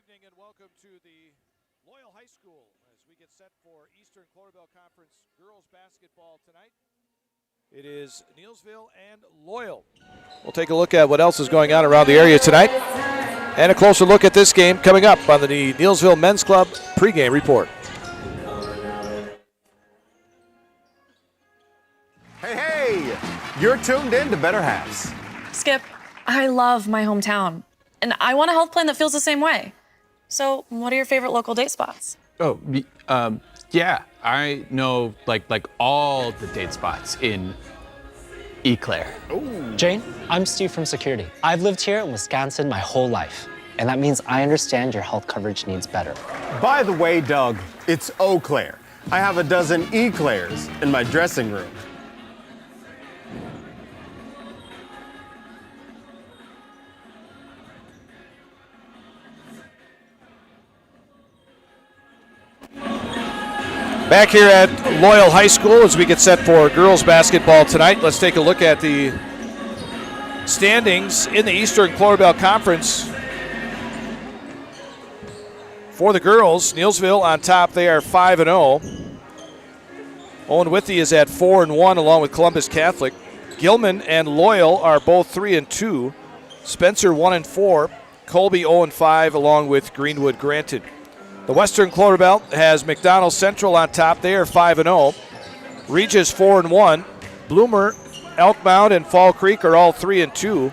evening and welcome to the Loyal High School as we get set for Eastern Cloverbell Conference girls basketball tonight. It is Neillsville and Loyal. We'll take a look at what else is going on around the area tonight and a closer look at this game coming up on the Neillsville Men's Club pregame report. Hey, you're tuned in to Better Halves. Skip, I love my hometown, and I want a health plan that feels the same way. So, what are your favorite local date spots? Oh, yeah, I know like all the date spots in Eau Claire. Ooh. Jane, I'm Steve from security. I've lived here in Wisconsin my whole life, and that means I understand your health coverage needs better. By the way, Doug, it's Eau Claire. I have a dozen Eclairs in my dressing room. Back here at Loyal High School as we get set for girls basketball tonight. Let's take a look at the standings in the Eastern Cloverbell Conference. For the girls, Neillsville on top. They are 5-0. Owen Withy is at 4-1 along with Columbus Catholic. Gilman and Loyal are both 3-2. Spencer 1-4. Colby 0-5 along with Greenwood Granted. The Western Cloverbell has McDonald Central on top. They are 5-0. Regis 4-1. Bloomer, Elkmount, and Fall Creek are all 3-2.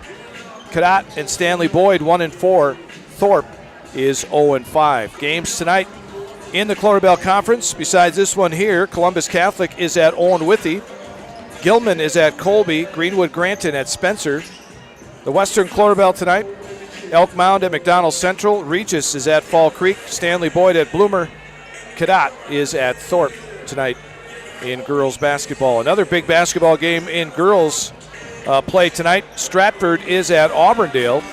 Cadott and Stanley Boyd 1-4. Thorpe is 0-5. Games tonight in the Cloverbell Conference. Besides this one here, Columbus Catholic is at Owen Withy. Gilman is at Colby. Greenwood Granton at Spencer. The Western Cloverbell tonight, Elkmount at McDonald Central. Regis is at Fall Creek. Stanley Boyd at Bloomer. Cadott is at Thorpe tonight in girls basketball. Another big basketball game in girls play tonight. Stratford is at Auburndale.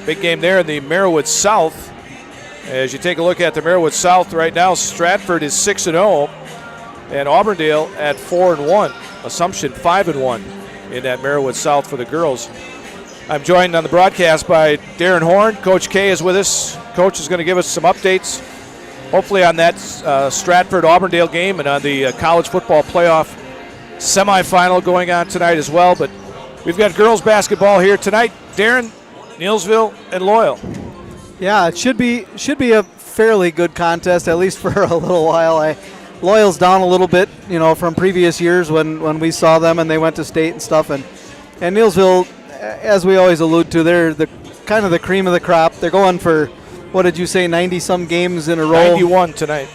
Big game there in the Merriwood South. As you take a look at the Merriwood South right now, Stratford is 6-0 and Auburndale at 4-1. Assumption 5-1 in that Merriwood South for the girls. I'm joined on the broadcast by Darren Horn. Coach K is with us. Coach is going to give us some updates, hopefully on that Stratford-Auburndale game and on the college football playoff semifinal going on tonight as well. But we've got girls basketball here tonight. Darren, Neillsville, and Loyal. Yeah, it should be a fairly good contest, at least for a little while. Loyal's down a little bit, from previous years when we saw them and they went to state and stuff. And Neillsville, as we always allude to, they're the kind of the cream of the crop. They're going for, what did you say, 90-some games in a row? 91 tonight.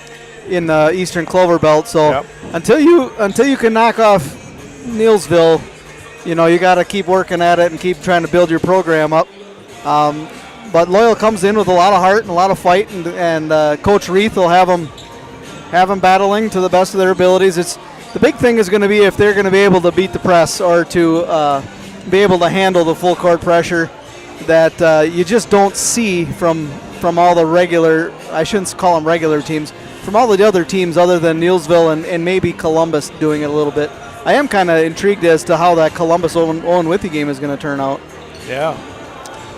In the Eastern Clover Belt. So yep. until you can knock off Neillsville, you got to keep working at it and keep trying to build your program up. But Loyal comes in with a lot of heart and a lot of fight, and Coach Reith will have them battling to the best of their abilities. The big thing is going to be if they're going to be able to beat the press or to be able to handle the full court pressure that you just don't see from all the regular, I shouldn't call them regular teams, from all the other teams other than Neillsville and maybe Columbus doing it a little bit. I am kind of intrigued as to how that Columbus-Owen Withy game is going to turn out. Yeah.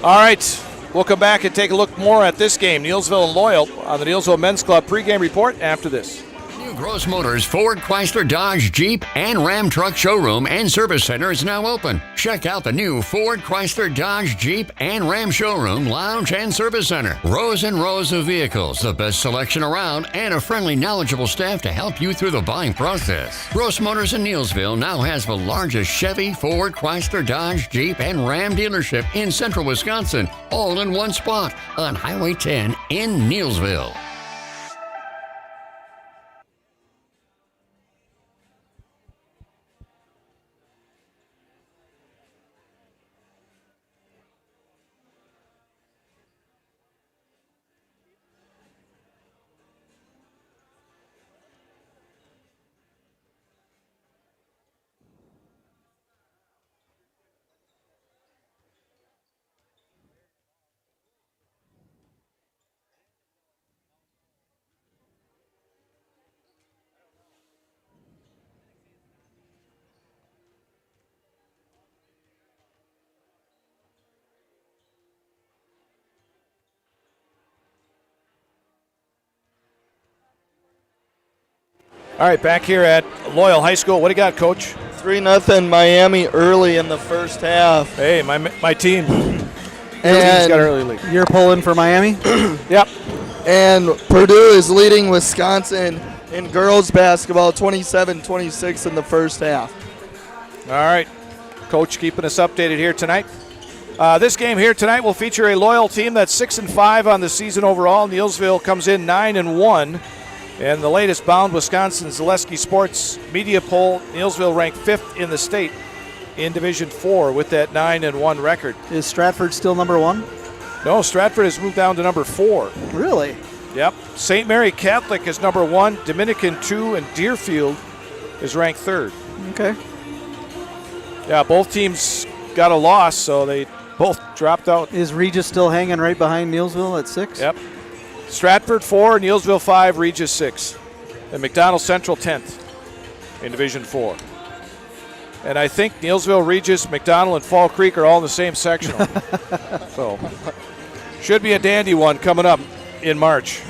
All right. We'll come back and take a look more at this game, Neillsville and Loyal, on the Neillsville Men's Club pregame report after this. New Gross Motors Ford, Chrysler, Dodge, Jeep, and Ram Truck Showroom and Service Center is now open. Check out the new Ford, Chrysler, Dodge, Jeep, and Ram Showroom, Lounge, and Service Center. Rows and rows of vehicles, the best selection around, and a friendly, knowledgeable staff to help you through the buying process. Gross Motors in Neillsville now has the largest Chevy, Ford, Chrysler, Dodge, Jeep, and Ram dealership in central Wisconsin, all in one spot on Highway 10 in Neillsville. All right, back here at Loyal High School. What do you got, Coach? 3-0 Miami early in the first half. Hey, my team. And got early lead. You're pulling for Miami? Yep. And Purdue is leading Wisconsin in girls basketball 27-26 in the first half. All right. Coach keeping us updated here tonight. This game here tonight will feature a Loyal team that's 6-5 on the season overall. Neillsville comes in 9-1. And the latest Bound Wisconsin Zaleski Sports Media poll, Neillsville ranked 5th in the state in Division 4 with that 9-1 record. Is Stratford still number 1? No, Stratford has moved down to number 4. Really? Yep. St. Mary Catholic is number 1, Dominican 2, and Deerfield is ranked 3rd. Okay. Yeah, both teams got a loss, so they both dropped out. Is Regis still hanging right behind Neillsville at 6? Yep. Stratford 4, Neillsville 5, Regis 6. And McDonald Central 10th in Division 4. And I think Neillsville, Regis, McDonald, and Fall Creek are all in the same sectional. So, should be a dandy one coming up in March.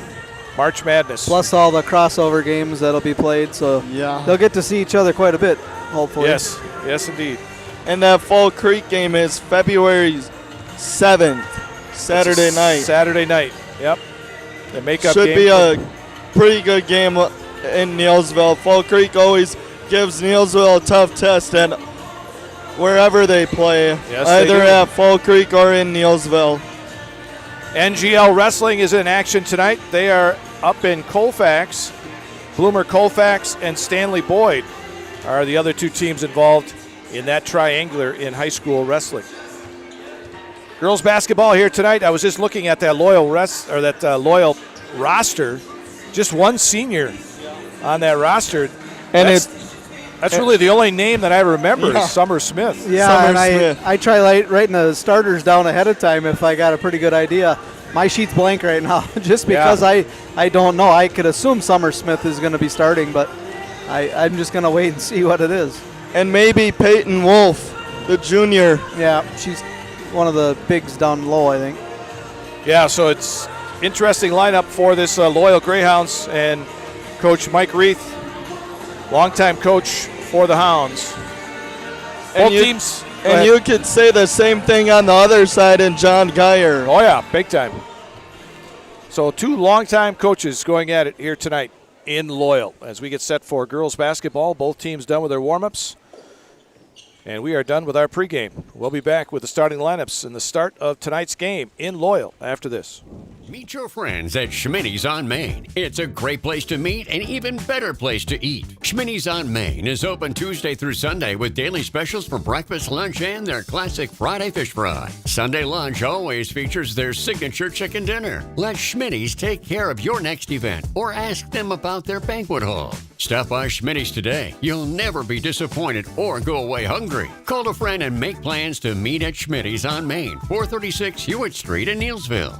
March Madness. Plus all the crossover games that'll be played, so Yeah. they'll get to see each other quite a bit, hopefully. Yes, yes indeed. And that Fall Creek game is February 7th, Saturday night. Saturday night, yep. The makeup Should game. be a pretty good game in Neillsville. Fall Creek always gives Neillsville a tough test and wherever they play, Yes, they either do. at Fall Creek or in Neillsville. NGL Wrestling is in action tonight. They are up in Colfax. Bloomer Colfax and Stanley Boyd are the other two teams involved in that triangular in high school wrestling. Girls basketball here tonight. I was just looking at that Loyal Loyal roster. Just one senior on that roster. And That's really the only name that I remember Yeah. is Summer Smith. Yeah, Summer and Smith. I try writing the starters down ahead of time if I got a pretty good idea. My sheet's blank right now just because I don't know. I could assume Summer Smith is going to be starting, but I'm just going to wait and see what it is. and maybe Peyton Wolf, the junior. Yeah, she's one of the bigs down low, I think. Yeah, so it's interesting lineup for this Loyal Greyhounds and Coach Mike Reith, longtime coach for the Hounds. Both teams. And you could say the same thing on the other side in John Geyer. Oh, yeah, big time. So two longtime coaches going at it here tonight in Loyal as we get set for girls basketball. Both teams done with their warm-ups. And we are done with our pregame. We'll be back with the starting lineups and the start of tonight's game in Loyal after this. Meet your friends at Schmitty's on Main. It's a great place to meet and even better place to eat. Schmitty's on Main is open Tuesday through Sunday with daily specials for breakfast, lunch, and their classic Friday fish fry. Sunday lunch always features their signature chicken dinner. Let Schmitty's take care of your next event or ask them about their banquet hall. Stop by Schmitty's today. You'll never be disappointed or go away hungry. Call a friend and make plans to meet at Schmitty's on Main, 436 Hewitt Street in Neillsville.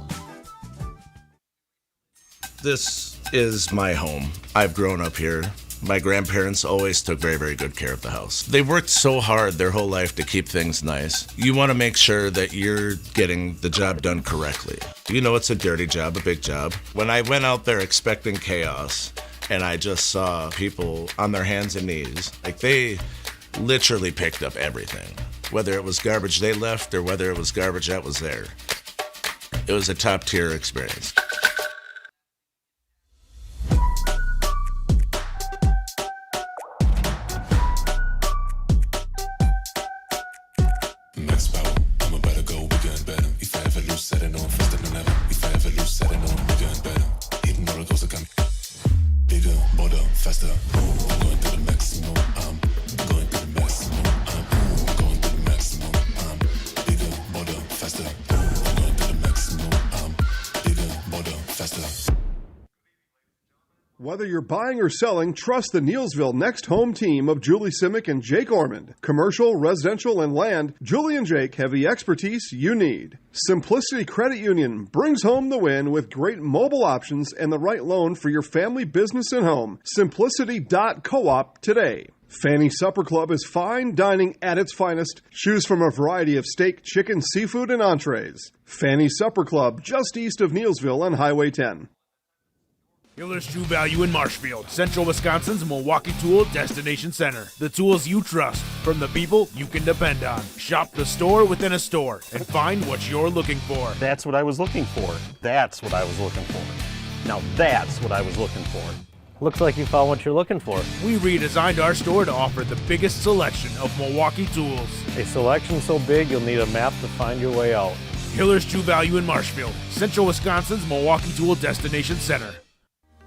This is my home. I've grown up here. My grandparents always took very, very good care of the house. They worked so hard their whole life to keep things nice. You want to make sure that you're getting the job done correctly. You know it's a dirty job, a big job. When I went out there expecting chaos, and I just saw people on their hands and knees, like they literally picked up everything. Whether it was garbage they left or whether it was garbage that was there. It was a top-tier experience. Max power, I'm about to go bigger and better. If I ever lose, set it on faster than ever. If I ever lose, set it on bigger and better. Hitting roller coaster coming bigger, bolder, faster. I'm going to the maximum. I'm going to the maximum. I'm going to the maximum. I'm bigger, bolder, faster. I'm going to the maximum. I'm bigger, bolder, faster. Whether you're buying or selling, trust the Neillsville Next Home team of Julie Simic and Jake Ormond. Commercial, residential, and land, Julie and Jake have the expertise you need. Simplicity Credit Union brings home the win with great mobile options and the right loan for your family, business, and home. Simplicity.coop today. Fanny Supper Club is fine dining at its finest. Choose from a variety of steak, chicken, seafood, and entrees. Fanny Supper Club, just east of Neillsville on Highway 10. Hiller's True Value in Marshfield, Central Wisconsin's Milwaukee Tool Destination Center. The tools you trust from the people you can depend on. Shop the store within a store and find what you're looking for. That's what I was looking for. That's what I was looking for. Now that's what I was looking for. Looks like you found what you're looking for. We redesigned our store to offer the biggest selection of Milwaukee tools. A selection so big you'll need a map to find your way out. Hiller's True Value in Marshfield, Central Wisconsin's Milwaukee Tool Destination Center.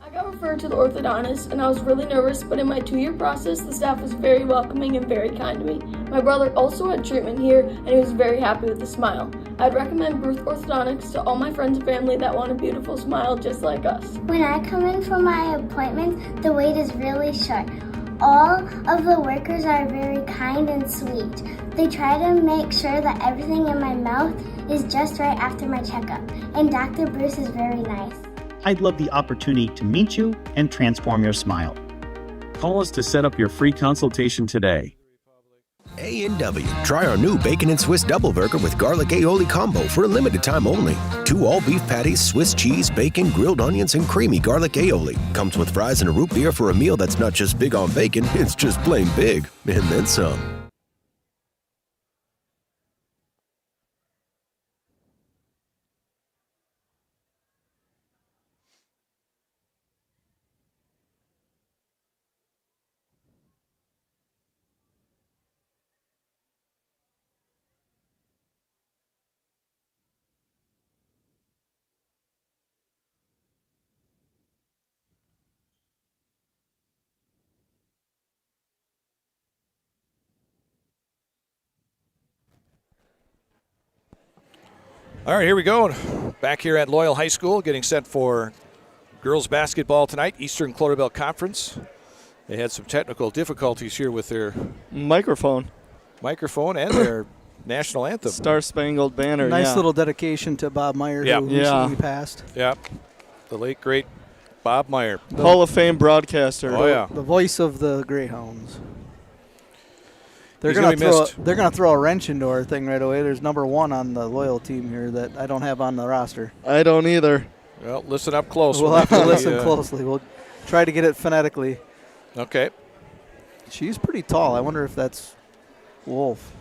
I got referred to the orthodontist and I was really nervous, but in my 2-year process, the staff was very welcoming and very kind to me. My brother also had treatment here and he was very happy with the smile. I'd recommend Ruth Orthodontics to all my friends and family that want a beautiful smile just like us. When I come in for my appointments, the wait is really short. All of the workers are very kind and sweet. They try to make sure that everything in my mouth is just right after my checkup, and Dr. Bruce is very nice. I'd love the opportunity to meet you and transform your smile. Call us to set up your free consultation today. A&W. Try our new Bacon and Swiss Double Burger with Garlic Aioli Combo for a limited time only. 2 all-beef patties, Swiss cheese, bacon, grilled onions, and creamy garlic aioli. Comes with fries and a root beer for a meal that's not just big on bacon, it's just plain big. And then some. All right, here we go. Back here at Loyal High School, getting set for girls basketball tonight, Eastern Cloverbelt Conference. They had some technical difficulties here with their microphone and their national anthem. Star Spangled Banner. Nice little dedication to Bob Meyer, who recently passed. Yep. The late, great Bob Meyer. Hall of Fame broadcaster. Oh, yeah. The voice of the Greyhounds. They're gonna throw a wrench into our thing right away. There's number 1 on the Loyal team here that I don't have on the roster. I don't either. Well, listen up close. We'll have to listen closely. We'll try to get it phonetically. Okay. She's pretty tall. I wonder if that's Wolf.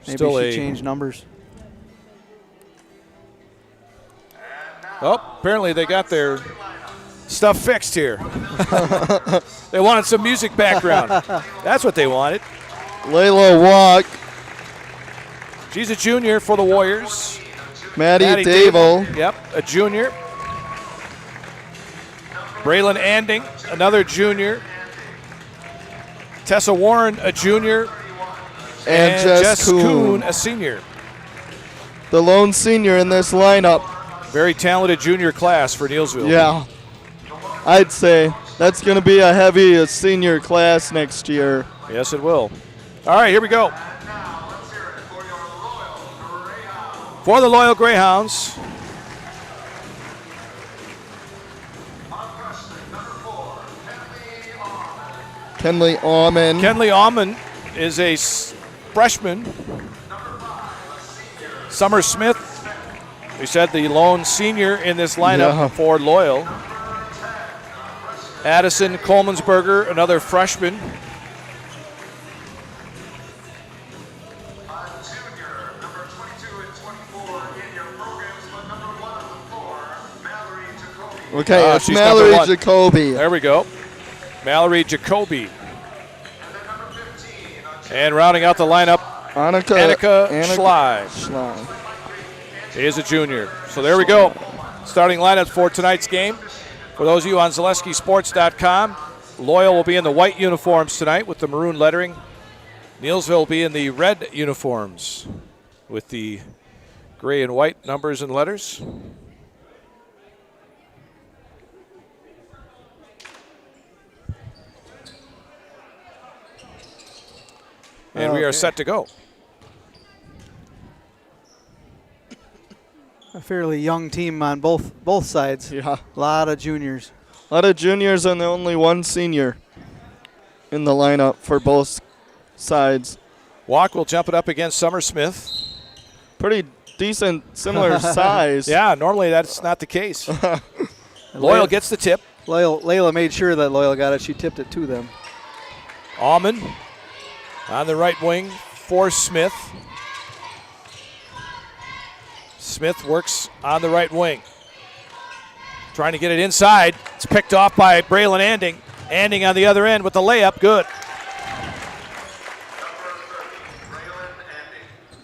Maybe she changed numbers. Oh, apparently they got their stuff fixed here. They wanted some music background. That's what they wanted. Layla Walk. She's a junior for the Warriors. Maddie Dable. Yep, a junior. Braylon Anding, another junior. Tessa Warren, a junior. And Jess Kuhn, a senior. The lone senior in this lineup. Very talented junior class for Neillsville. Yeah. I'd say that's going to be a heavy senior class next year. Yes, it will. All right, here we go. For the Loyal Greyhounds. Kenley Auman. Kenley Auman is a freshman. Summer Smith, we said the lone senior in this lineup for Loyal. Addison Colemansberger, another freshman. Okay, it's Mallory Jacoby. There we go. Mallory Jacoby. And rounding out the lineup, Annika Schley is a junior. So there we go. Starting lineup for tonight's game. For those of you on ZaleskiSports.com, Loyal will be in the white uniforms tonight with the maroon lettering. Neillsville will be in the red uniforms with the gray and white numbers and letters. And we are set to go. A fairly young team on both sides. Yeah. A lot of juniors. A lot of juniors and only one senior in the lineup for both sides. Walk will jump it up against Summer Smith. Pretty decent, similar size. Yeah, normally that's not the case. Loyal gets the tip. Layla made sure that Loyal got it. She tipped it to them. Almond on the right wing for Smith. Smith works on the right wing. Trying to get it inside. It's picked off by Braylon Anding. Anding on the other end with the layup. Good.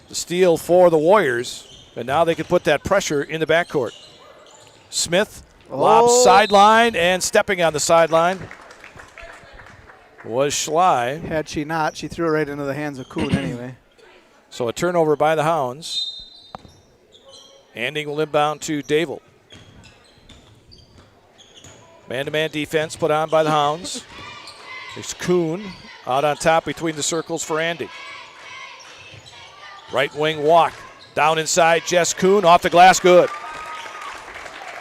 The steal for the Warriors. And now they can put that pressure in the backcourt. Smith lobs sideline, and stepping on the sideline was Schley. Had she not, she threw it right into the hands of Kuhn anyway. So a turnover by the Hounds. Anding will inbound to Dable. Man-to-man defense put on by the Hounds. There's Kuhn out on top between the circles for Anding. Right wing walk. Down inside, Jess Kuhn off the glass, good.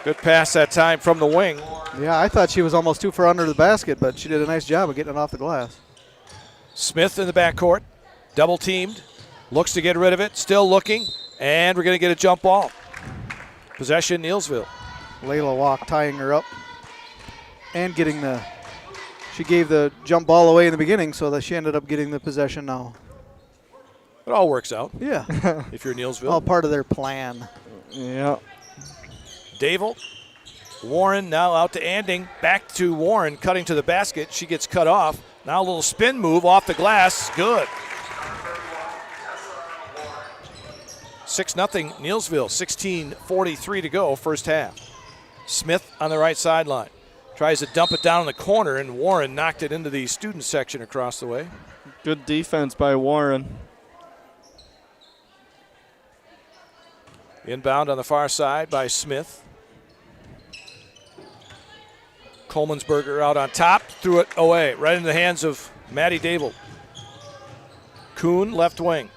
Good pass that time from the wing. Yeah, I thought she was almost too far under the basket, but she did a nice job of getting it off the glass. Smith in the backcourt, double teamed, looks to get rid of it, still looking, and we're going to get a jump ball. Possession, Neillsville. Layla Walk tying her up and getting she gave the jump ball away in the beginning, so that she ended up getting the possession now. It all works out. Yeah. If you're Neillsville. All part of their plan. Yeah. Dable. Warren now out to Anding. Back to Warren, cutting to the basket. She gets cut off. Now a little spin move off the glass. Good. 6-0 Neillsville. 16:43 to go, first half. Smith on the right sideline. Tries to dump it down in the corner, and Warren knocked it into the student section across the way. Good defense by Warren. Inbound on the far side by Smith. Coleman'sberger out on top, threw it away, right into the hands of Maddie Dable. Kuhn, left wing.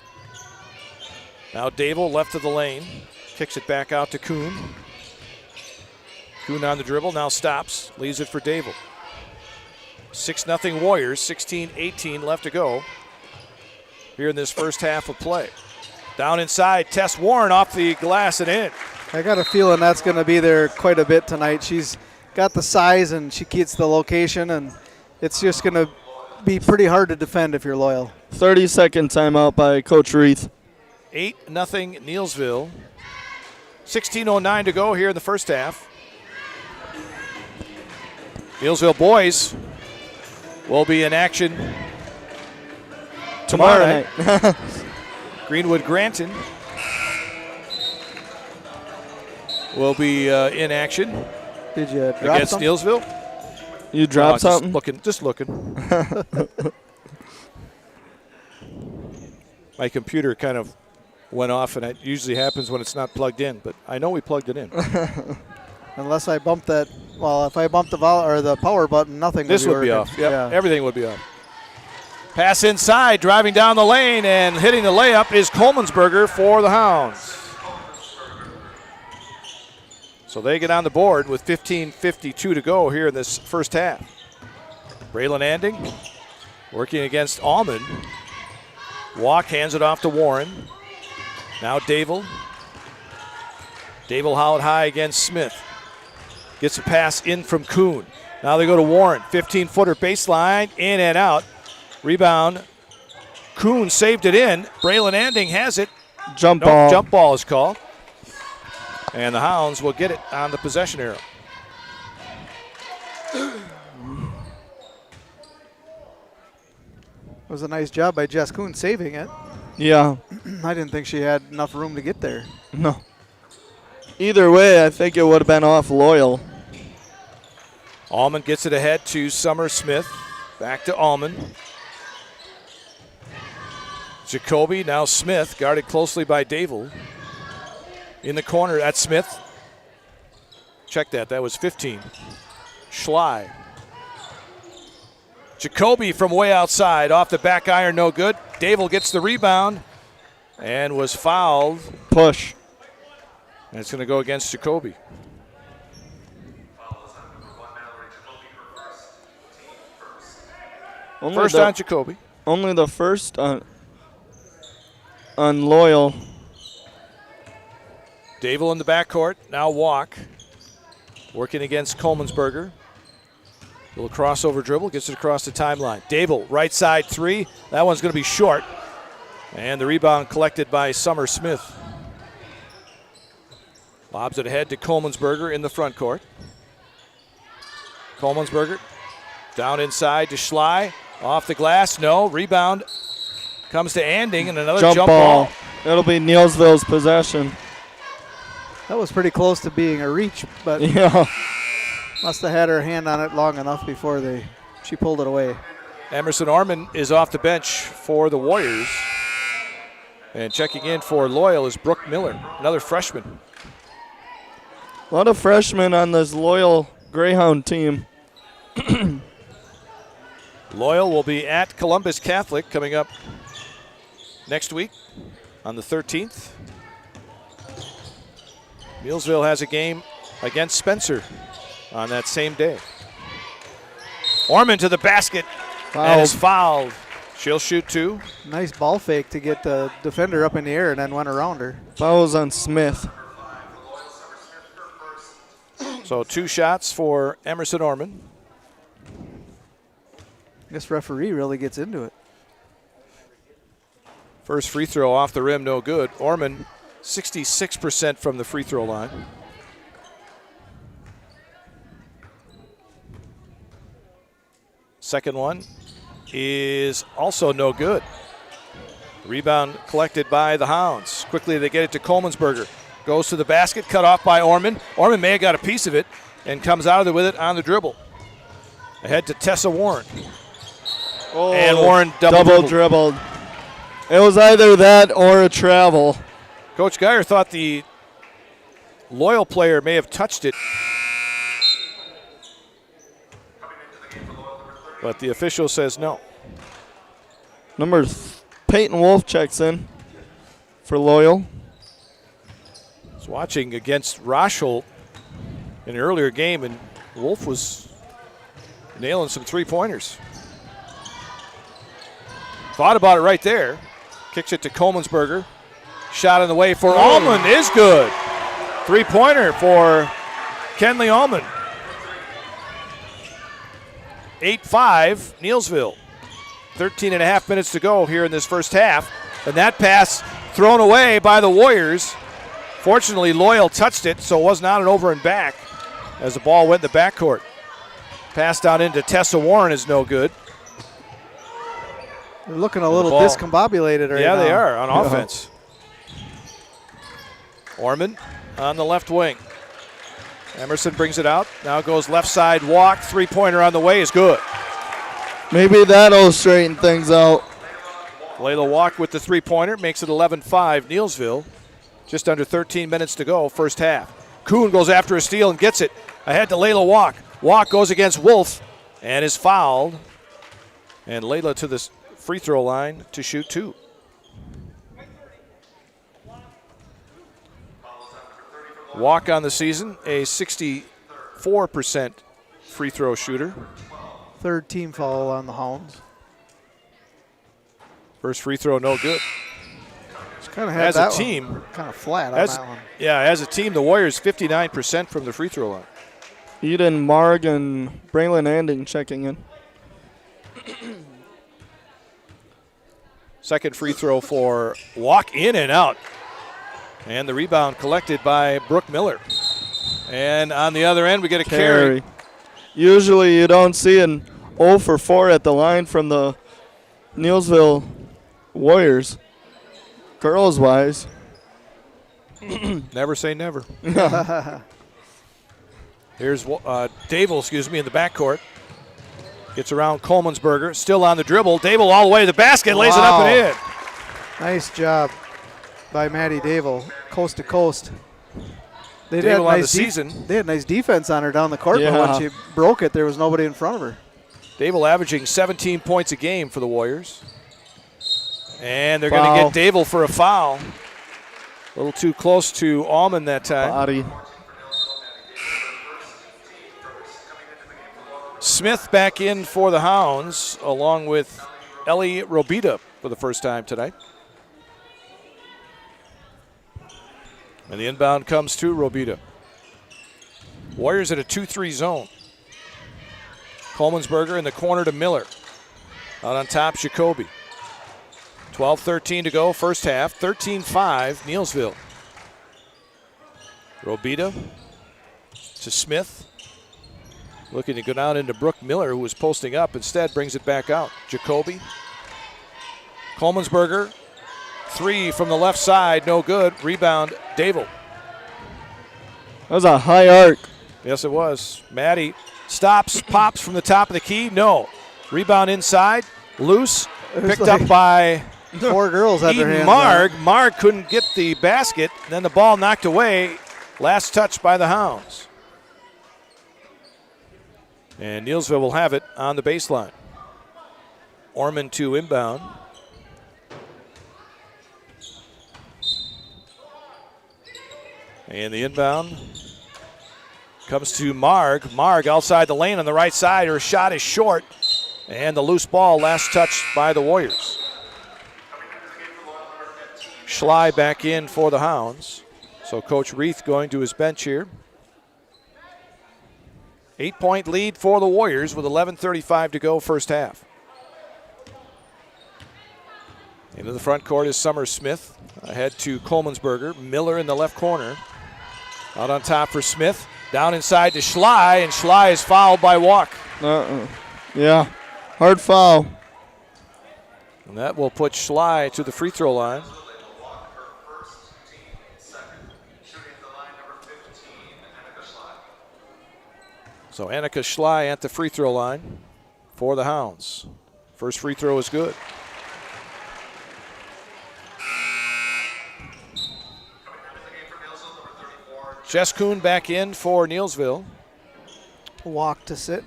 Now Dable, left of the lane, kicks it back out to Kuhn. Kuhn on the dribble, now stops, leaves it for Dable. 6-0 Warriors, 16:18 left to go here in this first half of play. Down inside, Tess Warren off the glass and in. I got a feeling that's going to be there quite a bit tonight. She's got the size and she gets the location, and it's just going to be pretty hard to defend if you're Loyal. 30-second timeout by Coach Reith. 8-0 Neillsville. 16:09 to go here in the first half. Neillsville boys will be in action tomorrow night. Greenwood Granton will be in action. Did you drop against something? Neillsville? You dropped something? Just looking. My computer kind of went off, and it usually happens when it's not plugged in, but I know we plugged it in. Unless I bumped that, well, if I bumped the power button, nothing This would be would be working. off. Yep, everything would be off. Pass inside, driving down the lane, and hitting the layup is Coleman'sberger for the Hounds. So they get on the board with 15:52 to go here in this first half. Braylon Anding working against Almond. Walk hands it off to Warren. Now Dable. Dable out high against Smith. Gets a pass in from Kuhn. Now they go to Warren. 15-footer baseline, in and out. Rebound. Kuhn saved it in. Braylon Anding has it. Jump ball. Jump ball is called. And the Hounds will get it on the possession arrow. It was a nice job by Jess Kuhn saving it. Yeah. I didn't think she had enough room to get there. No. Either way, I think it would have been off Loyal. Allman gets it ahead to Summer Smith. Back to Allman. Jacoby, now Smith, guarded closely by Dable. In the corner, that's Smith. Check that was 15. Schley. Jacoby from way outside, off the back iron, no good. Dable gets the rebound and was fouled. Push. And it's going to go against Jacoby. First on Jacoby. Only the first on Loyal. Dable in the backcourt, now Walk. Working against Coleman'sberger. Little crossover dribble, gets it across the timeline. Dable, right side three. That one's going to be short. And the rebound collected by Summer Smith. Lobs it ahead to Coleman'sberger in the front court. Coleman'sberger down inside to Schley. Off the glass, no. Rebound comes to Anding, and another jump ball. It'll be Neillsville's possession. That was pretty close to being a reach, but yeah. Must have had her hand on it long enough before she pulled it away. Emerson Orman is off the bench for the Warriors. And checking in for Loyal is Brooke Miller, another freshman. A lot of freshmen on this Loyal Greyhound team. Loyal will be at Columbus Catholic coming up next week on the 13th. Neillsville has a game against Spencer on that same day. Orman to the basket and is fouled. She'll shoot two. Nice ball fake to get the defender up in the air and then went around her. Fouls on Smith. So 2 shots for Emerson Orman. This referee really gets into it. First free throw off the rim, no good. Orman, 66% from the free throw line. Second one is also no good. Rebound collected by the Hounds. Quickly they get it to Coleman'sberger. Goes to the basket, cut off by Orman. Orman may have got a piece of it and comes out of there with it on the dribble. Ahead to Tessa Warren. Oh, and Warren double dribbled. It was either that or a travel. Coach Geyer thought the Loyal player may have touched it, but the official says no. Peyton Wolf checks in for Loyal. I was watching against Rochel in an earlier game, and Wolf was nailing some three-pointers. Thought about it right there. Kicks it to Coleman'sberger. Shot in the way for Allman is good. Three-pointer for Kenley Allman. 8-5, Neillsville. 13 and a half minutes to go here in this first half. And that pass thrown away by the Warriors. Fortunately, Loyal touched it, so it was not an over and back as the ball went in the backcourt. Pass down into Tessa Warren is no good. They're looking a little discombobulated right now. Yeah, they are on offense. Orman on the left wing. Emerson brings it out. Now goes left side walk. Three-pointer on the way is good. Maybe that'll straighten things out. Layla Walk with the three-pointer makes it 11-5 Neillsville. Just under 13 minutes to go, first half. Kuhn goes after a steal and gets it. Ahead to Layla Walk. Walk goes against Wolf and is fouled. And Layla to the free throw line to shoot two. Walk on the season, a 64% free throw shooter. Third team foul on the Hounds. First free throw, no good. Kind of had as that a team, kind of flat on as, that one. Yeah, as a team, the Warriors 59% from the free throw line. Eden Marg and Braylon Anding checking in. Second free throw for Walk, in and out. And the rebound collected by Brooke Miller. And on the other end, we get a carry. Usually you don't see an 0 for 4 at the line from the Neillsville Warriors. Girls-wise. Never say never. Here's Dable, in the backcourt. Gets around Coleman'sberger, still on the dribble. Dable all the way to the basket, lays it up and in. Nice job by Maddie Dable, coast to coast. They Dable had on nice the season. They had nice defense on her down the court, but when she broke it, there was nobody in front of her. Dable averaging 17 points a game for the Warriors. And they're going to get Dable for a foul. A little too close to Allman that time. Body. Smith back in for the Hounds, along with Ellie Robita for the first time tonight. And the inbound comes to Robita. Warriors at a 2-3 zone. Coleman'sberger in the corner to Miller. Out on top, Jacoby. 12-13 to go, first half. 13-5, Neillsville. Robita to Smith. Looking to go down into Brooke Miller, who was posting up. Instead, brings it back out. Jacoby. Coleman'sberger. 3 from the left side, no good. Rebound, Dable. That was a high arc. Yes, it was. Maddie stops, pops from the top of the key. No. Rebound inside, loose. Picked up by 4 girls had their hands Marg. on it. Marg couldn't get the basket. Then the ball knocked away. Last touch by the Hounds. And Neillsville will have it on the baseline. Orman to inbound. And the inbound comes to Marg. Marg outside the lane on the right side. Her shot is short. And the loose ball, last touch by the Warriors. Schley back in for the Hounds. So Coach Reith going to his bench here. 8-point lead for the Warriors with 11:35 to go, first half. Into the front court is Summer Smith. Ahead to Coleman'sberger. Miller in the left corner. Out on top for Smith. Down inside to Schley, and Schley is fouled by Walk. Yeah, hard foul. And that will put Schley to the free throw line. So Annika Schley at the free throw line for the Hounds. First free throw is good. Jess Kuhn back in for Neillsville. Walk to sit.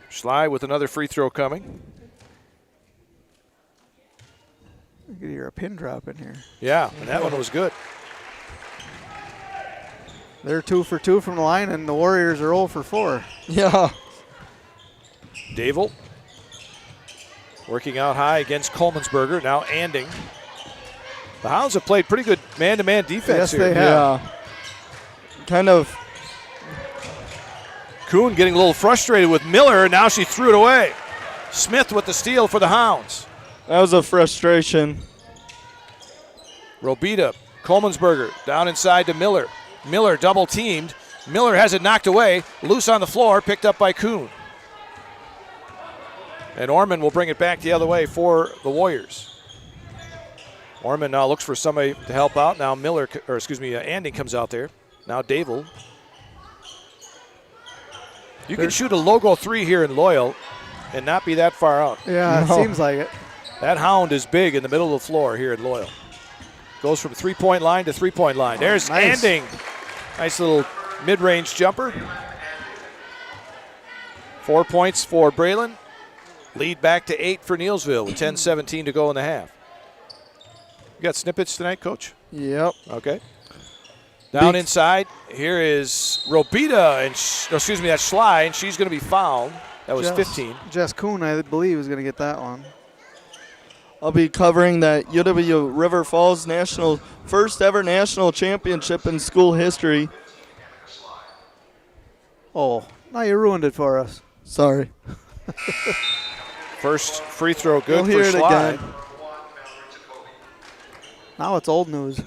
Schley with another free throw coming. You could hear a pin drop in here. Yeah, and that one was good. They're 2 for 2 from the line, and the Warriors are 0 for 4. Yeah. Dable working out high against Coleman'sberger. Now Anding. The Hounds have played pretty good man-to-man defense here. Yes, they have. Yeah. Kind of. Kuhn getting a little frustrated with Miller. Now she threw it away. Smith with the steal for the Hounds. That was a frustration. Robita, Coleman'sberger down inside to Miller. Miller double teamed. Miller has it knocked away. Loose on the floor, picked up by Kuhn. And Orman will bring it back the other way for the Warriors. Orman now looks for somebody to help out. Now Anding comes out there. Now Dable. You can shoot a logo 3 here in Loyal and not be that far out. Yeah, it seems like it. That Hound is big in the middle of the floor here at Loyal. Goes from 3-point line to 3-point line. There's nice. Anding. Nice little mid-range jumper. 4 points for Braylon. Lead back to 8 for Neillsville with 10:17 to go in the half. You got snippets tonight, Coach? Yep. Okay. Down inside, here is Robita, that's Schley, and she's going to be fouled. That was 15. Jess Kuhn, I believe, is going to get that one. I'll be covering that UW River Falls first ever national championship in school history. Oh, now you ruined it for us. Sorry. First free throw good We'll for hear it Schley. again. Now it's old news.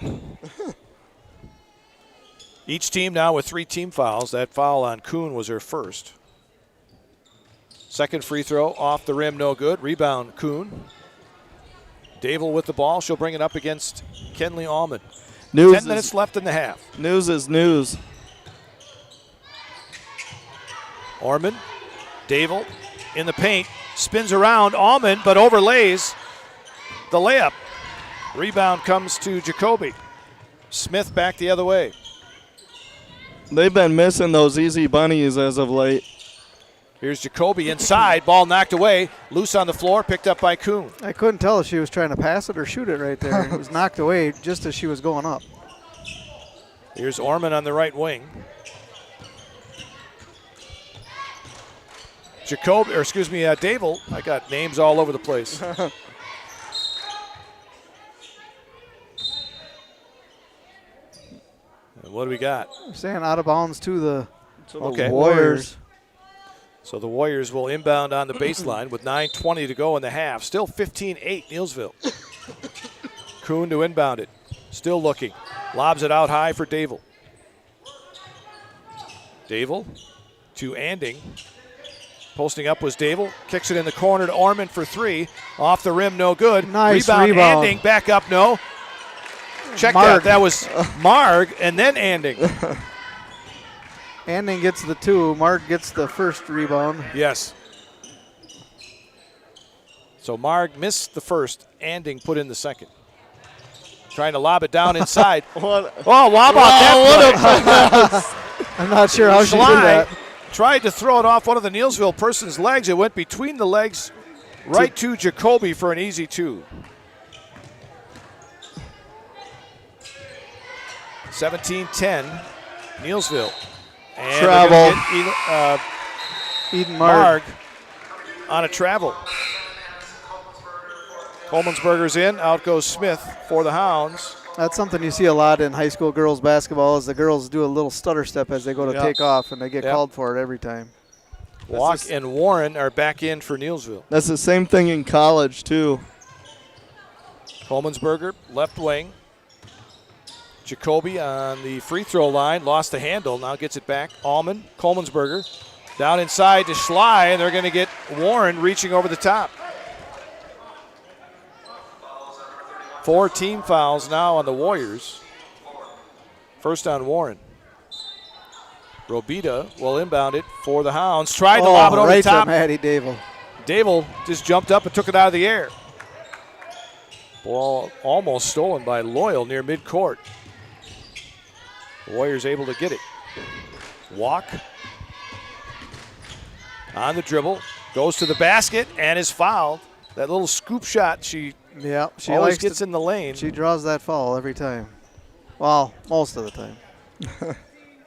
Each team now with 3 team fouls. That foul on Kuhn was her first. Second free throw off the rim, no good. Rebound, Kuhn. Dable with the ball. She'll bring it up against Kenley Allman. 10 minutes left in the half. News is news. Orman, Dable in the paint. Spins around Allman, but overlays the layup. Rebound comes to Jacoby. Smith back the other way. They've been missing those easy bunnies as of late. Here's Jacoby inside. Ball knocked away. Loose on the floor. Picked up by Kuhn. I couldn't tell if she was trying to pass it or shoot it right there. It was knocked away just as she was going up. Here's Orman on the right wing. Dable. I got names all over the place. And what do we got? I'm saying out of bounds to the Okay. Warriors. So the Warriors will inbound on the baseline with 9:20 to go in the half. Still 15-8 Neillsville. Kuhn to inbound it. Still looking. Lobs it out high for Dable. Dable to Anding. Posting up was Dable. Kicks it in the corner to Orman for three. Off the rim, no good. Nice rebound. rebound. Anding, back up, no. Check Marg. that was Marg and then Anding. Anding gets the two. Mark gets the first rebound. Yes. So Marg missed the first. Anding put in the second. Trying to lob it down inside. What? Oh, lob out that play. I'm not sure how she did that. Tried to throw it off one of the Neillsville person's legs. It went between the legs right to Jacoby for an easy two. 17-10, Neillsville. And travel. Eden Marg on a travel. Coleman'sberger's in. Out goes Smith for the Hounds. That's something you see a lot in high school girls basketball is the girls do a little stutter step as they go to take off, and they get called for it every time. Walk and Warren are back in for Neillsville. That's the same thing in college, too. Coleman'sberger, left wing. Jacoby on the free throw line, lost the handle, now gets it back. Allman, Coleman'sberger, down inside to Schley, and they're going to get Warren reaching over the top. 4 team fouls now on the Warriors. First on Warren. Robita will inbound it for the Hounds. Tried to lob it over the top. Right to Maddie Dable. Dable just jumped up and took it out of the air. Ball almost stolen by Loyal near midcourt. The Warriors able to get it. Walk. On the dribble. Goes to the basket and is fouled. That little scoop shot she always gets in the lane. She draws that foul every time. Well, most of the time.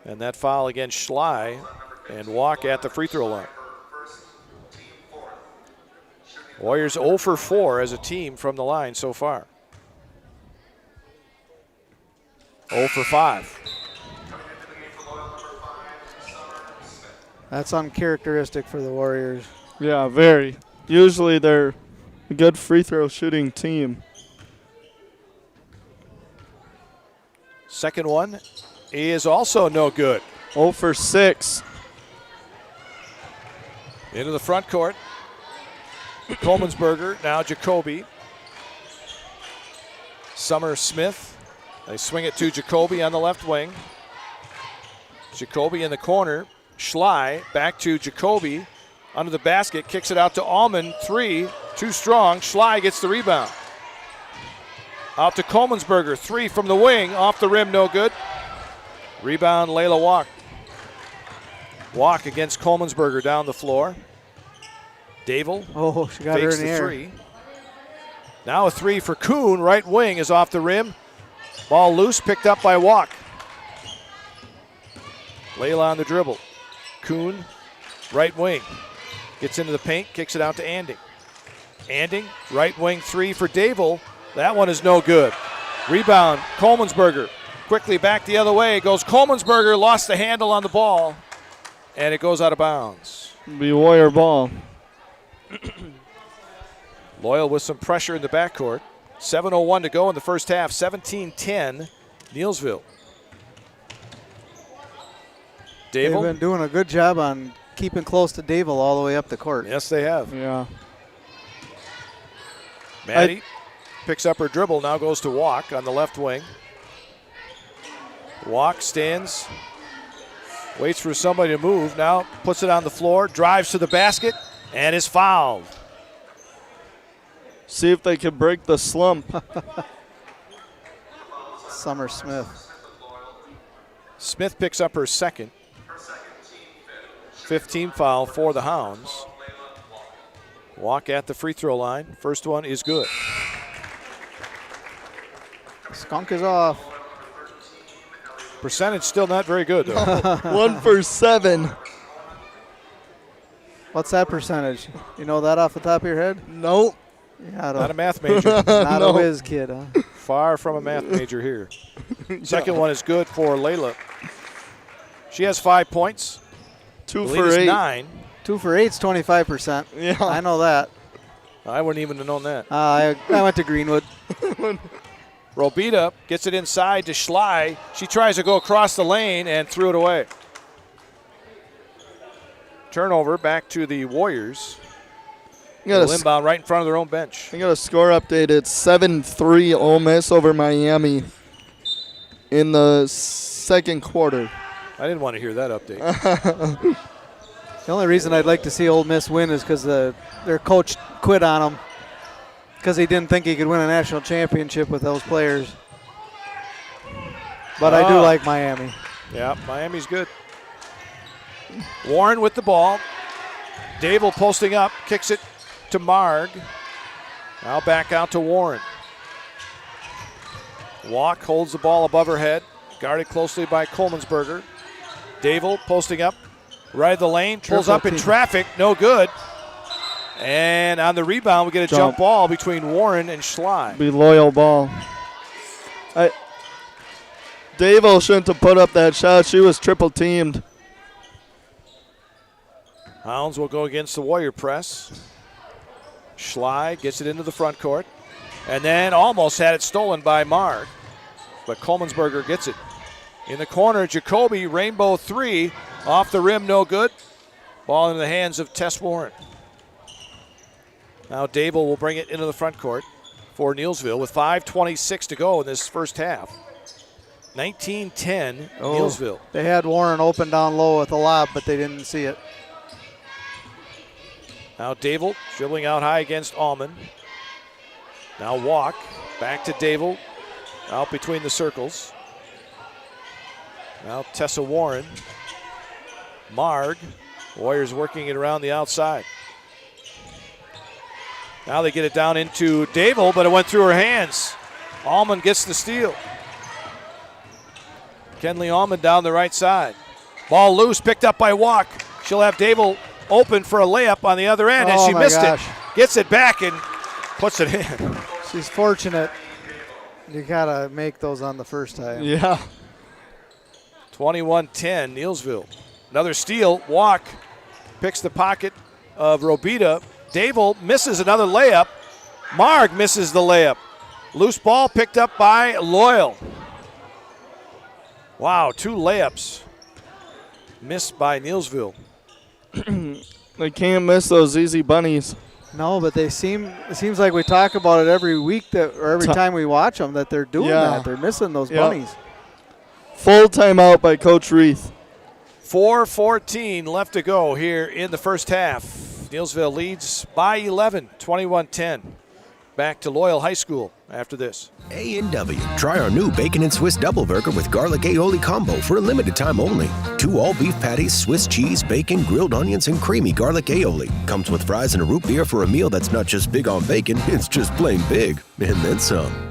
And that foul against Schley and Walk at the free throw line. Warriors 0 for 4 as a team from the line so far. 0 for 5. That's uncharacteristic for the Warriors. Yeah, very. Usually they're a good free throw shooting team. Second one is also no good. 0 for 6. Into the front court. Coleman'sberger, now Jacoby. Summer Smith. They swing it to Jacoby on the left wing. Jacoby in the corner. Schley back to Jacoby. Under the basket, kicks it out to Allman. 3, too strong. Schley gets the rebound. Out to Coleman'sberger. 3 from the wing. Off the rim, no good. Rebound, Layla Walk. Walk against Coleman'sberger down the floor. Dable she got her fakes in the the air. 3. Now a 3 for Kuhn. Right wing is off the rim. Ball loose, picked up by Walk. Layla on the dribble. Kuhn, right wing. Gets into the paint, kicks it out to Anding. Anding, right wing 3 for Dable. That one is no good. Rebound, Coleman'sberger. Quickly back the other way. Goes Coleman'sberger, lost the handle on the ball, and it goes out of bounds. Be Warrior ball. Loyal with some pressure in the backcourt. 7:01 to go in the first half. 17-10, Neillsville. They've Dable. been doing a good job on keeping close to Dable all the way up the court. Yes, they have. Yeah. Maddie picks up her dribble, now goes to Walk on the left wing. Walk stands, waits for somebody to move, now puts it on the floor, drives to the basket, and is fouled. See if they can break the slump. Summer Smith. Smith picks up her second. 15 foul for the Hounds. Walk at the free throw line. First one is good. Skunk is off. Percentage still not very good, though. 1 for 7. What's that percentage? You know that off the top of your head? Nope. Yeah, Not a math major. Not a whiz kid, huh? Far from a math major here. Second one is good for Layla. She has 5 points. 2 The lead for is 8. 9. 2 for 8's 25%. Yeah. I know that. I wouldn't even have known that. I went to Greenwood. Robita gets it inside to Schley. She tries to go across the lane and threw it away. Turnover back to the Warriors. They'll inbound right in front of their own bench. I got a score update. It's 7-3 Ole Miss over Miami in the second quarter. I didn't want to hear that update. The only reason I'd like to see Ole Miss win is because their coach quit on them because he didn't think he could win a national championship with those players. But I do like Miami. Yeah, Miami's good. Warren with the ball. Dable posting up, kicks it to Marg. Now back out to Warren. Walk holds the ball above her head, guarded closely by Coleman'sberger. Dable posting up, right of the lane, pulls up in traffic, no good. And on the rebound, we get a jump ball between Warren and Schley. Be loyal ball. Davo shouldn't have put up that shot. She was triple teamed. Hounds will go against the Warrior press. Schley gets it into the front court. And then almost had it stolen by Marg. But Coleman'sberger gets it. In the corner, Jacoby, rainbow three. Off the rim, no good. Ball into the hands of Tess Warren. Now Dable will bring it into the front court for Neillsville with 5:26 to go in this first half. 19-10, Neillsville. They had Warren open down low with a lob, but they didn't see it. Now Dable dribbling out high against Allman. Now Walk, back to Dable, out between the circles. Now Tessa Warren. Marg, Warriors working it around the outside. Now they get it down into Dable, but it went through her hands. Allman gets the steal. Kenley Allman down the right side. Ball loose, picked up by Walk. She'll have Dable open for a layup on the other end, and she missed it. Gets it back and puts it in. She's fortunate. You got to make those on the first time. Yeah. 21-10, Neillsville. Another steal. Walk picks the pocket of Robita. Dable misses another layup. Marg misses the layup. Loose ball picked up by Loyal. Wow, 2 layups missed by Neillsville. They can't miss those easy bunnies. No, but it seems like we talk about it every week or every time we watch them that they're doing that. They're missing those bunnies. Full timeout by Coach Reith. 4:14 left to go here in the first half. Neillsville leads by 11, 21-10. Back to Loyal High School after this. A&W. Try our new Bacon and Swiss Double Burger with Garlic Aioli Combo for a limited time only. 2 all-beef patties, Swiss cheese, bacon, grilled onions, and creamy garlic aioli. Comes with fries and a root beer for a meal that's not just big on bacon, it's just plain big. And then some.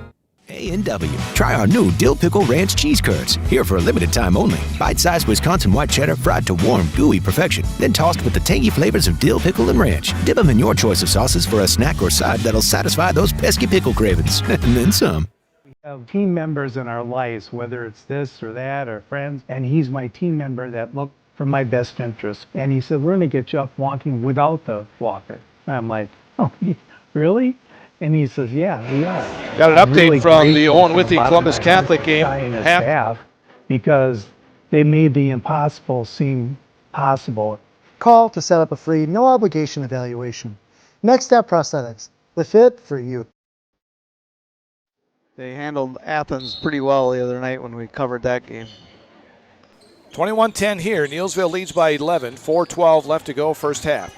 A&W. Try our new Dill Pickle Ranch Cheese Curds. Here for a limited time only. Bite-sized Wisconsin white cheddar fried to warm, gooey perfection. Then tossed with the tangy flavors of dill pickle and ranch. Dip them in your choice of sauces for a snack or side that'll satisfy those pesky pickle cravings. And then some. We have team members in our lives, whether it's this or that or friends, and he's my team member that looked for my best interest. And he said, we're going to get you up walking without the walker. And I'm like, oh, really? And he says, yeah, we are. Got an update from the Owen Withee Columbus Catholic game. Half because they made the impossible seem possible. Call to set up a free, no obligation evaluation. Next Step Prosthetics, the fit for you. They handled Athens pretty well the other night when we covered that game. 21-10 here. Neillsville leads by 11. 4:12 left to go first half.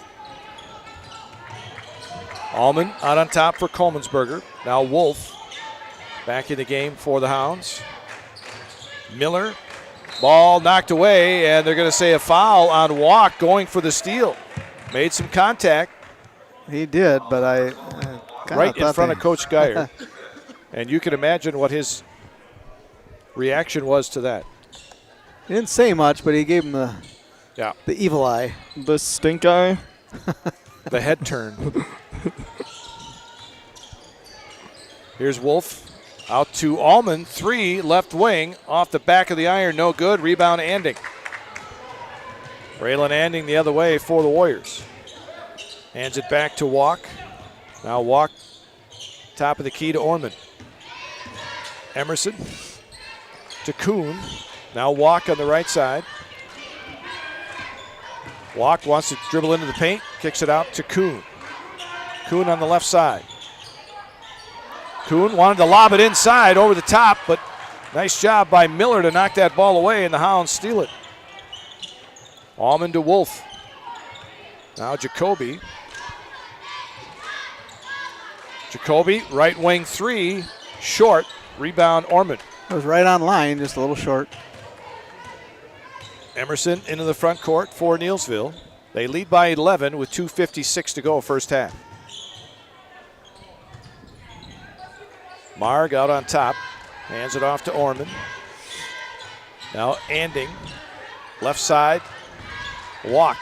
Allman out on top for Coleman'sberger. Now Wolf back in the game for the Hounds. Miller, ball knocked away, and they're going to say a foul on Walk going for the steal. Made some contact. He did, but I right in front of Coach Geyer. And you can imagine what his reaction was to that. He didn't say much, but he gave him the evil eye. The stink eye? The head turn. Here's Wolf out to Allman. 3, left wing, off the back of the iron, no good. Rebound Anding. Braylon Anding the other way for the Warriors. Hands it back to Walk. Now Walk, top of the key to Orman. Emerson to Kuhn. Now Walk on the right side. Walk wants to dribble into the paint, kicks it out to Kuhn. Kuhn on the left side. Kuhn wanted to lob it inside over the top, but nice job by Miller to knock that ball away, and the Hounds steal it. Allman to Wolf. Now Jacoby. Jacoby, right wing three, short. Rebound Orman. It was right on line, just a little short. Emerson into the front court for Neillsville. They lead by 11 with 2:56 to go first half. Marg out on top. Hands it off to Orman. Now Anding. Left side. Walk.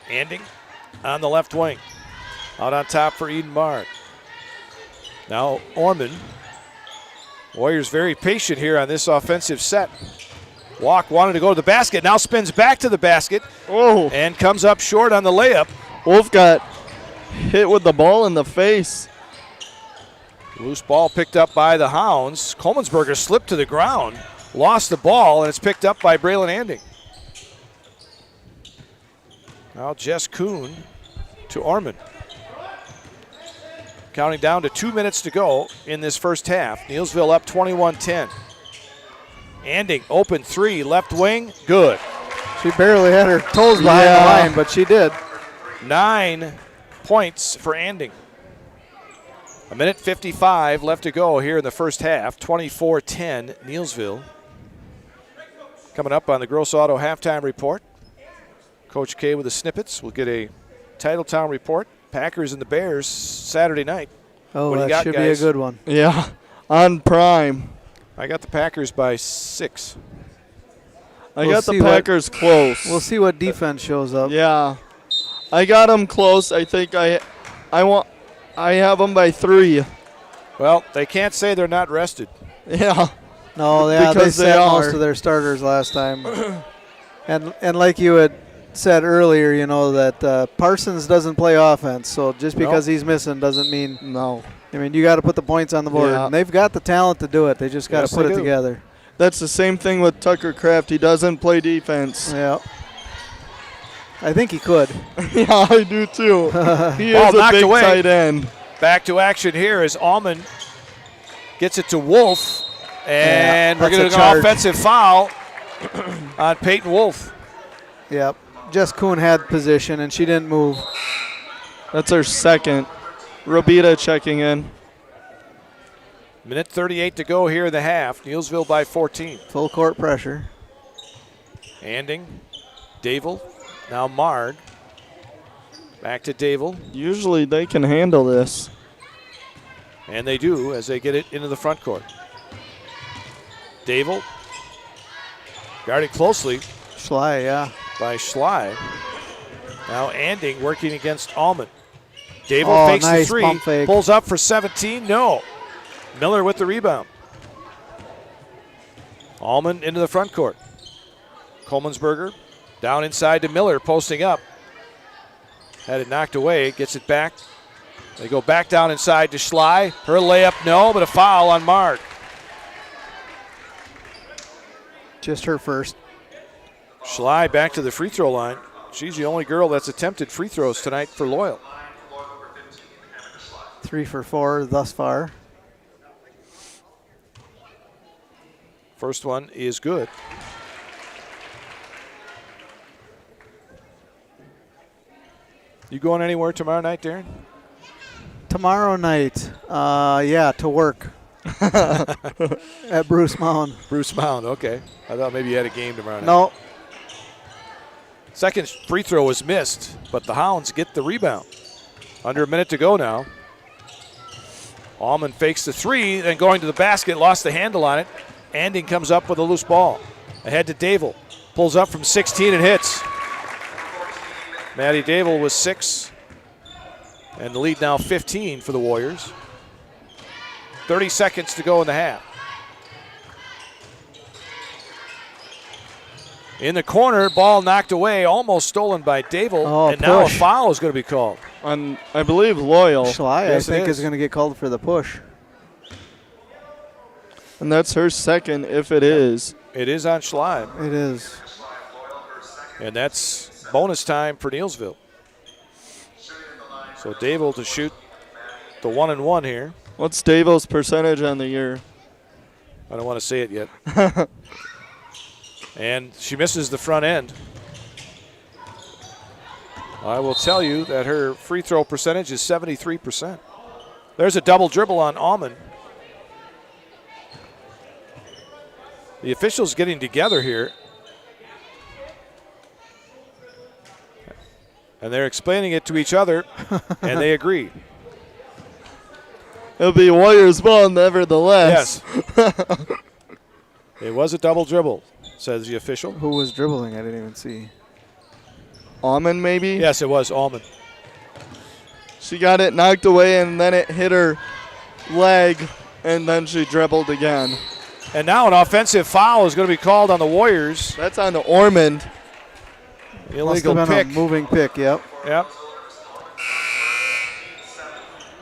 Anding on the left wing. Out on top for Eden Marg. Now Orman. Warriors very patient here on this offensive set. Walk wanted to go to the basket. Now spins back to the basket. Oh. And comes up short on the layup. Wolf got hit with the ball in the face. Loose ball picked up by the Hounds. Kolmensberger slipped to the ground. Lost the ball, and it's picked up by Braylon Anding. Now Jess Kuhn to Orman. Counting down to 2 minutes to go in this first half. Neillsville up 21-10. Anding, open three, left wing, good. She barely had her toes behind the line, but she did. 9 points for Anding. 1:55 left to go here in the first half. 24-10, Neillsville. Coming up on the Gross Auto halftime report. Coach K with the snippets. We'll get a Titletown report. Packers and the Bears Saturday night. Oh, what do you that got, should guys? be a good one. Yeah, on prime. I got the Packers by 6. I got the Packers close. We'll see what defense shows up. Yeah, I got them close. I think I have them by 3. Well, they can't say they're not rested. Yeah. No, they sat most of their starters last time. and like you had said earlier, you know, that Parsons doesn't play offense, so just because he's missing doesn't mean no. I mean, you got to put the points on the board. Yeah. And they've got the talent to do it. They just got to put it together. That's the same thing with Tucker Kraft. He doesn't play defense. Yeah. I think he could. Yeah, I do too. He is a big tight end. Back to action here as Allman gets it to Wolf. And we're going to go offensive foul on Peyton Wolf. Yep. Jess Kuhn had position, and she didn't move. That's her second. Robita checking in. 1:38 to go here in the half. Neillsville by 14. Full court pressure. Anding, Dable, now Marg. Back to Dable. Usually they can handle this. And they do as they get it into the front court. Dable, guarded closely. Schley, yeah. By Schley. Now Anding working against Allman. Dable fakes nice the pump three, fake. pulls up for 17, no. Miller with the rebound. Allman into the front court. Kolmensberger down inside to Miller, posting up. Had it knocked away, gets it back. They go back down inside to Schley. Her layup, no, but a foul on Marg. Just her first. Schley back to the free throw line. She's the only girl that's attempted free throws tonight for Loyal. 3 for 4 thus far. First one is good. You going anywhere tomorrow night, Darren? Tomorrow night, yeah, to work. At Bruce Mound. Bruce Mound, okay. I thought maybe you had a game tomorrow night. No. Second free throw was missed, but the Hounds get the rebound. Under a minute to go now. Allman fakes the three, then going to the basket, lost the handle on it. Anding comes up with a loose ball. Ahead to Dable. Pulls up from 16 and hits. Maddie Dable was 6. And the lead now 15 for the Warriors. 30 seconds to go in the half. In the corner, ball knocked away, almost stolen by Dable, and push. now a foul is going to be called. On, I believe, Loyal. Schley, Yes, I think, it is going to get called for the push. And that's her second, if it is. It is on Schley. It is. And that's bonus time for Neillsville. So Dable to shoot the 1-and-1 here. What's Dable's percentage on the year? I don't want to say it yet. And she misses the front end. I will tell you that her free throw percentage is 73%. There's a double dribble on Almond. The officials getting together here. And they're explaining it to each other, and they agree. It'll be Warriors ball nevertheless. Yes. It was a double dribble, says the official. Who was dribbling? I didn't even see. Almond, maybe? Yes, it was Almond. She got it knocked away, and then it hit her leg, and then she dribbled again. And now an offensive foul is going to be called on the Warriors. That's on the Ormond. Illegal Must have been pick. a moving pick, yep. Yep.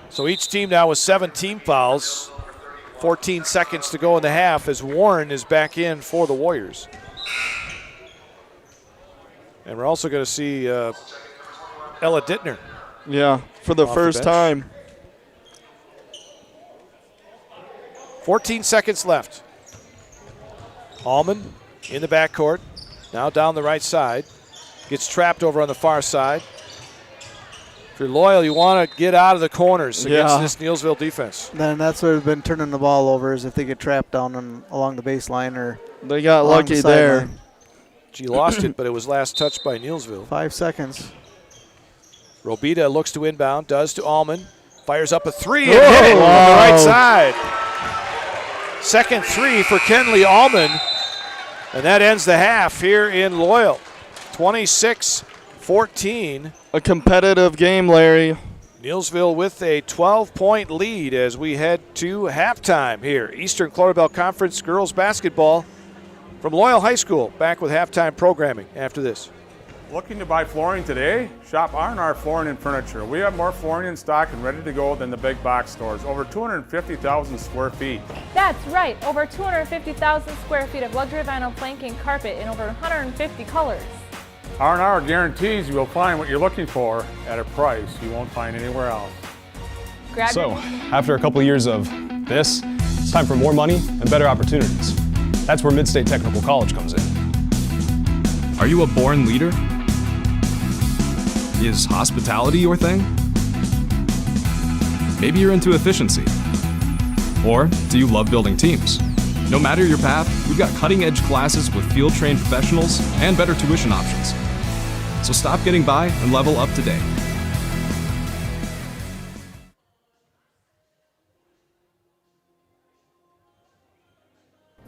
So each team now with 7 team fouls. 14 seconds to go in the half as Warren is back in for the Warriors. And we're also going to see Ella Dittner. Yeah, for the off first bench. time. 14 seconds left. Almond in the backcourt. Now down the right side. Gets trapped over on the far side. If you're loyal, you want to get out of the corners against this Neillsville defense. Then that's where they've been turning the ball over, is if they get trapped down along the baseline or they got along lucky the there. sideline. She lost it, but it was last touched by Neillsville. 5 seconds. Robita looks to inbound, does to Allman. Fires up a three and hit it on the right side. Second three for Kenley Allman. And that ends the half here in Loyal. 26-14. A competitive game, Larry. Neillsville with a 12-point lead as we head to halftime here. Eastern Clarabelle Conference girls basketball from Loyal High School. Back with halftime programming after this. Looking to buy flooring today? Shop R&R Flooring and Furniture. We have more flooring in stock and ready to go than the big box stores. Over 250,000 square feet. That's right, over 250,000 square feet of luxury vinyl planking carpet in over 150 colors. R&R guarantees you will find what you're looking for at a price you won't find anywhere else. So, after a couple years of this, it's time for more money and better opportunities. That's where Mid-State Technical College comes in. Are you a born leader? Is hospitality your thing? Maybe you're into efficiency. Or do you love building teams? No matter your path, we've got cutting-edge classes with field-trained professionals and better tuition options. So stop getting by and level up today.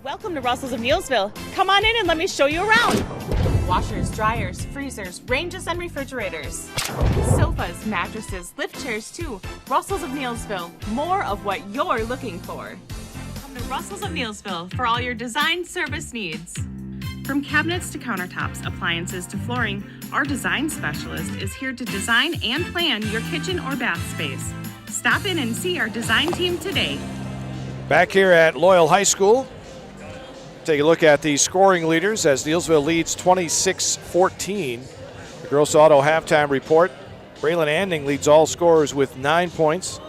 Welcome to Russell's of Neillsville. Come on in and let me show you around. Washers, dryers, freezers, ranges, and refrigerators. Sofas, mattresses, lift chairs too. Russell's of Neillsville. More of what you're looking for. Come to Russell's of Neillsville for all your design service needs. From cabinets to countertops, appliances to flooring, our design specialist is here to design and plan your kitchen or bath space. Stop in and see our design team today. Back here at Loyal High School. Take a look at the scoring leaders as Neillsville leads 26-14. The Gross Auto halftime report. Braylon Anding leads all scorers with 9 points.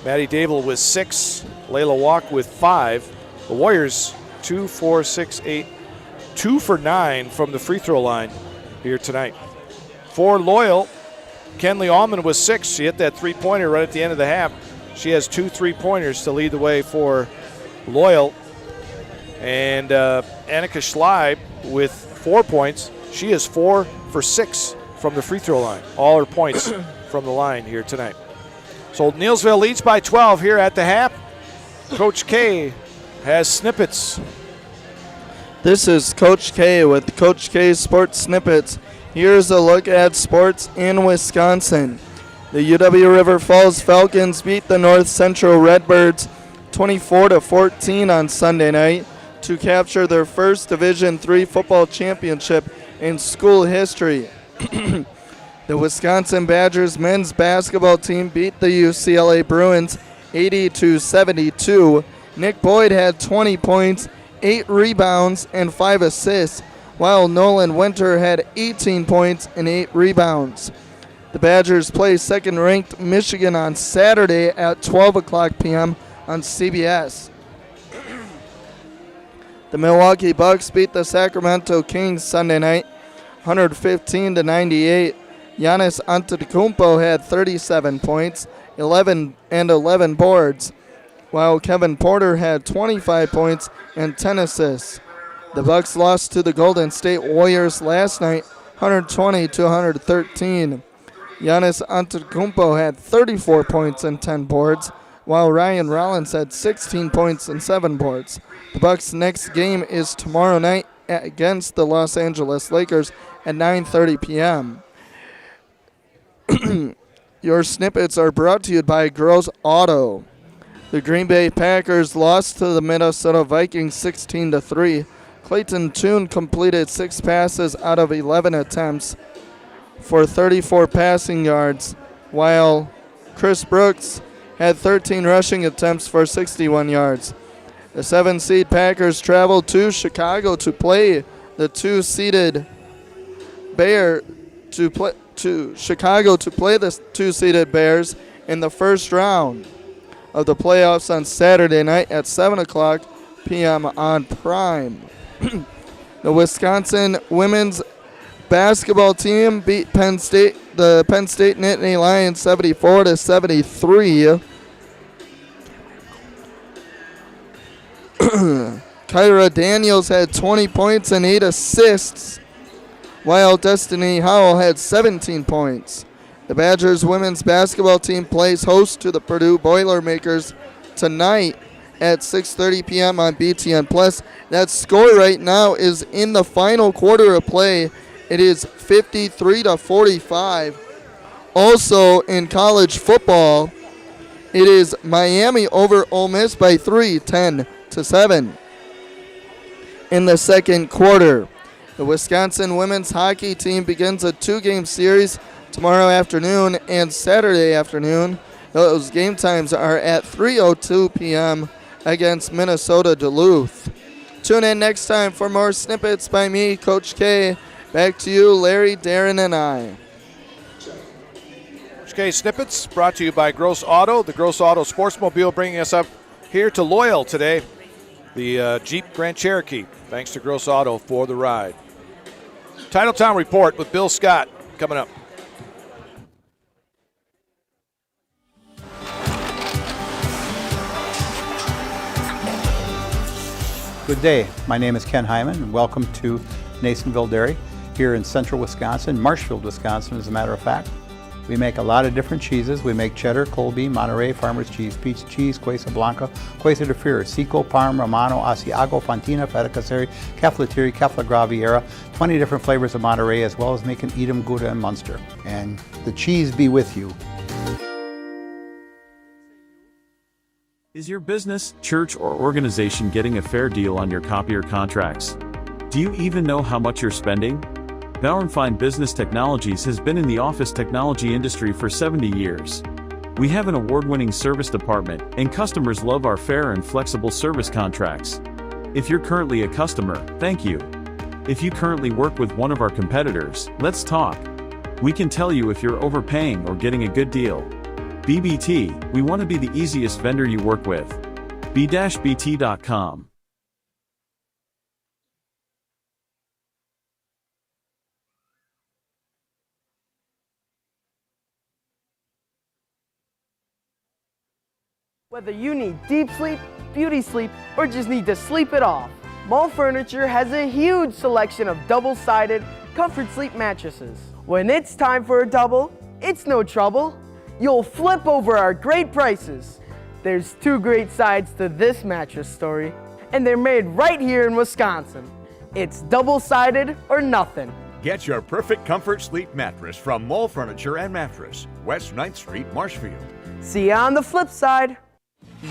Maddie Dable with 6. Layla Walk with 5. The Warriors 2 for 9 from the free throw line here tonight. For Loyal, Kenley Allman with 6. She hit that three-pointer right at the end of the half. She has 2 3-pointers to lead the way for Loyal. And Annika Schley with 4 points. She is 4 for 6 from the free throw line. All her points from the line here tonight. So Neillsville leads by 12 here at the half. Coach K has snippets. This is Coach K with Coach K Sports Snippets. Here's a look at sports in Wisconsin. The UW River Falls Falcons beat the North Central Redbirds 24-14 on Sunday night. to capture their first Division III football championship in school history. The Wisconsin Badgers men's basketball team beat the UCLA Bruins 80-72. Nick Boyd had 20 points, 8 rebounds, and 5 assists, while Nolan Winter had 18 points and 8 rebounds. The Badgers play second-ranked Michigan on Saturday at 12 o'clock p.m. on CBS. The Milwaukee Bucks beat the Sacramento Kings Sunday night, 115-98. Giannis Antetokounmpo had 37 points, 11 boards, while Kevin Porter had 25 points and 10 assists. The Bucks lost to the Golden State Warriors last night, 120-113. Giannis Antetokounmpo had 34 points and 10 boards, while Ryan Rollins had 16 points and 7 boards. The Bucks' next game is tomorrow night against the Los Angeles Lakers at 9:30 p.m. Your snippets are brought to you by Gross Auto. The Green Bay Packers lost to the Minnesota Vikings 16-3. Clayton Tune completed 6 passes out of 11 attempts for 34 passing yards, while Chris Brooks had 13 rushing attempts for 61 yards. The 7-seed Packers traveled to Chicago to play the 2-seeded Bears Bears in the first round of the playoffs on Saturday night at 7 o'clock p.m. on Prime. The Wisconsin women's basketball team beat the Penn State Nittany Lions 74-73. Kyra Daniels had 20 points and 8 assists, while Destiny Howell had 17 points. The Badgers women's basketball team plays host to the Purdue Boilermakers tonight at 6:30 p.m. on BTN+. That score right now is in the final quarter of play. It is 53-45. Also in college football, it is Miami over Ole Miss by 3, 10-7 in the second quarter. The Wisconsin women's hockey team begins a 2-game series tomorrow afternoon and Saturday afternoon. Those game times are at 3:02 p.m. against Minnesota Duluth. Tune in next time for more snippets by me, Coach K. Back to you, Larry, Darren, and I. Coach K snippets brought to you by Gross Auto. The Gross Auto Sportsmobile bringing us up here to Loyal today. The Jeep Grand Cherokee. Thanks to Gross Auto for the ride. Titletown Report with Bill Scott coming up. Good day. My name is Ken Hyman, and welcome to Neillsville Dairy here in central Wisconsin, Marshfield, Wisconsin, as a matter of fact. We make a lot of different cheeses. We make cheddar, Colby, Monterey, Farmer's Cheese, Peach Cheese, Quesa Blanca, Quesa de Freire, Seco, Parm, Romano, Asiago, Fontina, Feta Caseri, Caflateri, Cafla Graviera, 20 different flavors of Monterey, as well as making Edam, Gouda, and Munster. And the cheese be with you. Is your business, church, or organization getting a fair deal on your copier contracts? Do you even know how much you're spending? Bauer & Fine Business Technologies has been in the office technology industry for 70 years. We have an award-winning service department, and customers love our fair and flexible service contracts. If you're currently a customer, thank you. If you currently work with one of our competitors, let's talk. We can tell you if you're overpaying or getting a good deal. BBT, we want to be the easiest vendor you work with. b-bt.com. Whether you need deep sleep, beauty sleep, or just need to sleep it off, Mall Furniture has a huge selection of double-sided comfort sleep mattresses. When it's time for a double, it's no trouble. You'll flip over our great prices. There's 2 great sides to this mattress story, and they're made right here in Wisconsin. It's double-sided or nothing. Get your perfect comfort sleep mattress from Mall Furniture and Mattress, West 9th Street, Marshfield. See you on the flip side.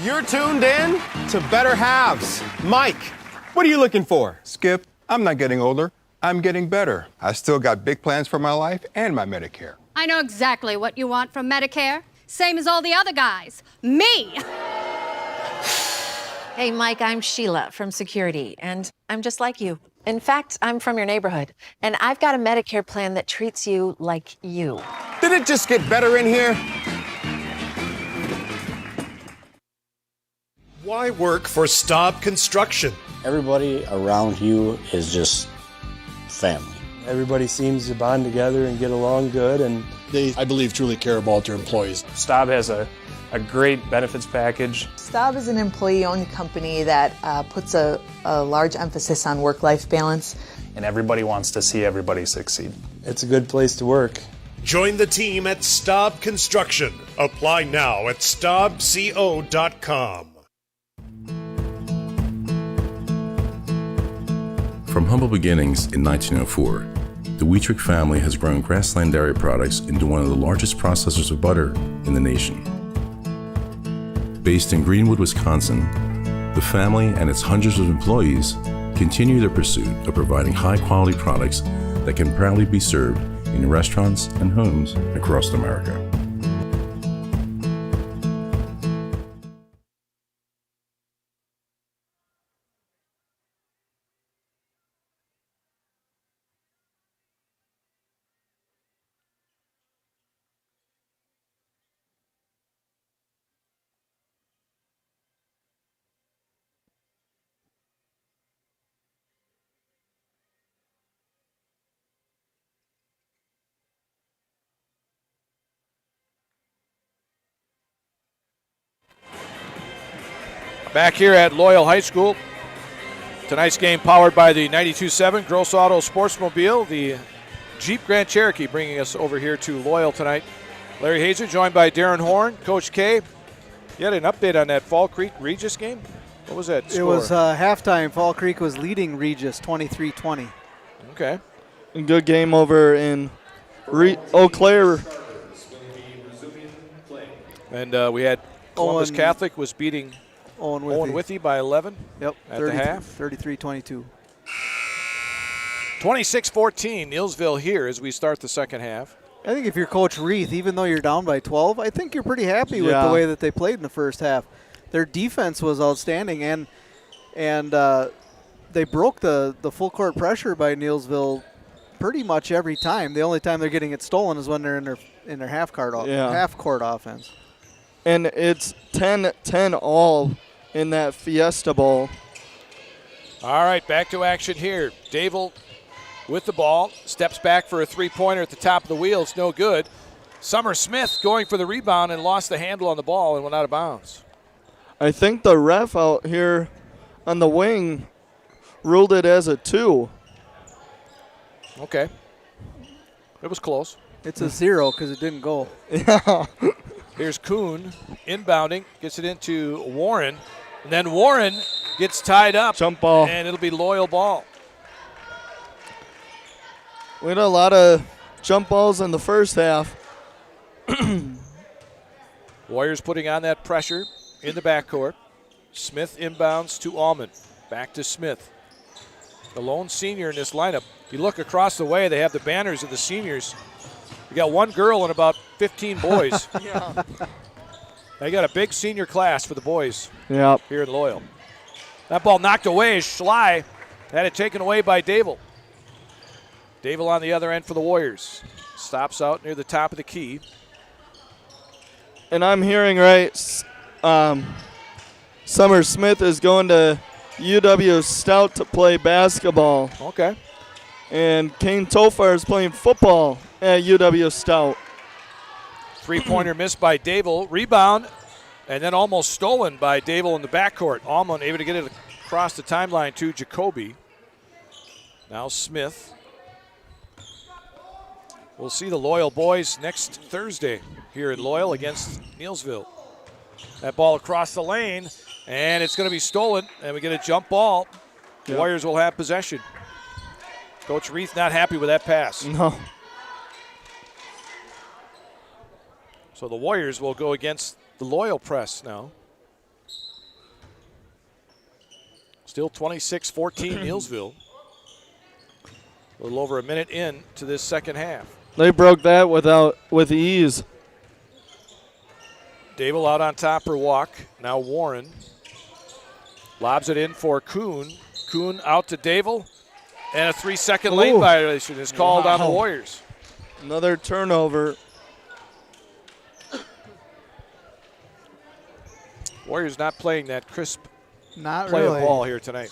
You're tuned in to Better Halves. Mike, What are you looking for? Skip, I'm not getting older. I'm getting better. I still got big plans for my life and my Medicare. I know exactly what you want from Medicare. Same as all the other guys. Me! Hey, Mike, I'm Sheila from Security, and I'm just like you. In fact, I'm from your neighborhood, and I've got a Medicare plan that treats you like you. Did it just get better in here? Why work for Staub Construction? Everybody around you is just family. Everybody seems to bond together and get along good, and they, I believe, truly care about their employees. Staub has a great benefits package. Staub is an employee-owned company that puts a large emphasis on work-life balance. And everybody wants to see everybody succeed. It's a good place to work. Join the team at Staub Construction. Apply now at staubco.com. From humble beginnings in 1904, the Wheatrick family has grown Grassland Dairy Products into one of the largest processors of butter in the nation. Based in Greenwood, Wisconsin, the family and its hundreds of employees continue their pursuit of providing high-quality products that can proudly be served in restaurants and homes across America. Back here at Loyal High School. Tonight's game powered by the 92.7 Gross Auto Sportsmobile, the Jeep Grand Cherokee bringing us over here to Loyal tonight. Larry Hazer joined by Darren Horn. Coach K, you had an update on that Fall Creek Regis game? What was that score? It was halftime. Fall Creek was leading Regis 23-20. Okay. A good game over in Eau Claire. And we had Columbus Catholic was beating Owen Withy by 11. Yep. At the half. 33-22. 26-14, Neillsville here as we start the second half. I think if you're Coach Reith, even though you're down by 12, I think you're pretty happy with the way that they played in the first half. Their defense was outstanding, and they broke the full court pressure by Neillsville pretty much every time. The only time they're getting it stolen is when they're in their half court offense. And it's 10-10 all in that Fiesta Bowl. All right, back to action here. Dable with the ball, steps back for a three-pointer at the top of the wheel. It's no good. Summer Smith going for the rebound and lost the handle on the ball and went out of bounds. I think the ref out here on the wing ruled it as a 2. Okay. It was close. It's a 0 because it didn't go. Yeah. Here's Kuhn inbounding, gets it into Warren. And then Warren gets tied up. Jump ball. And it'll be Loyal ball. We had a lot of jump balls in the first half. Warriors putting on that pressure in the backcourt. Smith inbounds to Allman. Back to Smith. The lone senior in this lineup. You look across the way, they have the banners of the seniors. You got one girl and about 15 boys. Yeah. They got a big senior class for the boys Yep. here in Loyal. That ball knocked away. Schley had it taken away by Dable. Dable on the other end for the Warriors. Stops out near the top of the key. And I'm hearing Summer Smith is going to UW Stout to play basketball. Okay. And Kane Tofar is playing football at UW Stout. Three-pointer missed by Dable. Rebound, and then almost stolen by Dable in the backcourt. Allman able to get it across the timeline to Jacoby. Now Smith. We'll see the Loyal boys next Thursday here in Loyal against Neillsville. That ball across the lane, and it's going to be stolen, and we get a jump ball. The Warriors will have possession. Coach Reith not happy with that pass. No. So the Warriors will go against the Loyal press now. Still 26-14 Neillsville. A little over a minute in to this second half. They broke that with ease. Dable out on top for walk. Now Warren lobs it in for Kuhn. Kuhn out to Dable. And a 3-second lane violation is called on the Warriors. Another turnover. Warriors not playing that crisp Not play really. of ball here tonight.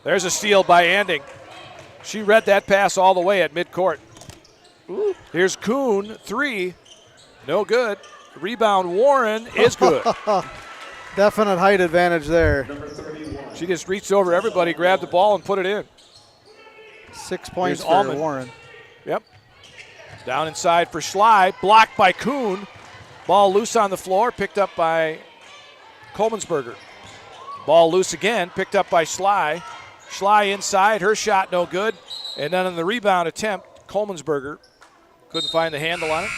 There's a steal by Anding. She read that pass all the way at midcourt. Here's Kuhn, 3. No good. Rebound Warren is good. Definite height advantage there. She just reached over everybody, grabbed the ball, and put it in. 6 points Here's for Allman. Warren. Yep. Down inside for Schley. Blocked by Kuhn. Ball loose on the floor, picked up by Kolmensberger. Ball loose again, picked up by Schley. Schley inside, her shot no good. And then on the rebound attempt, Kolmensberger couldn't find the handle on it.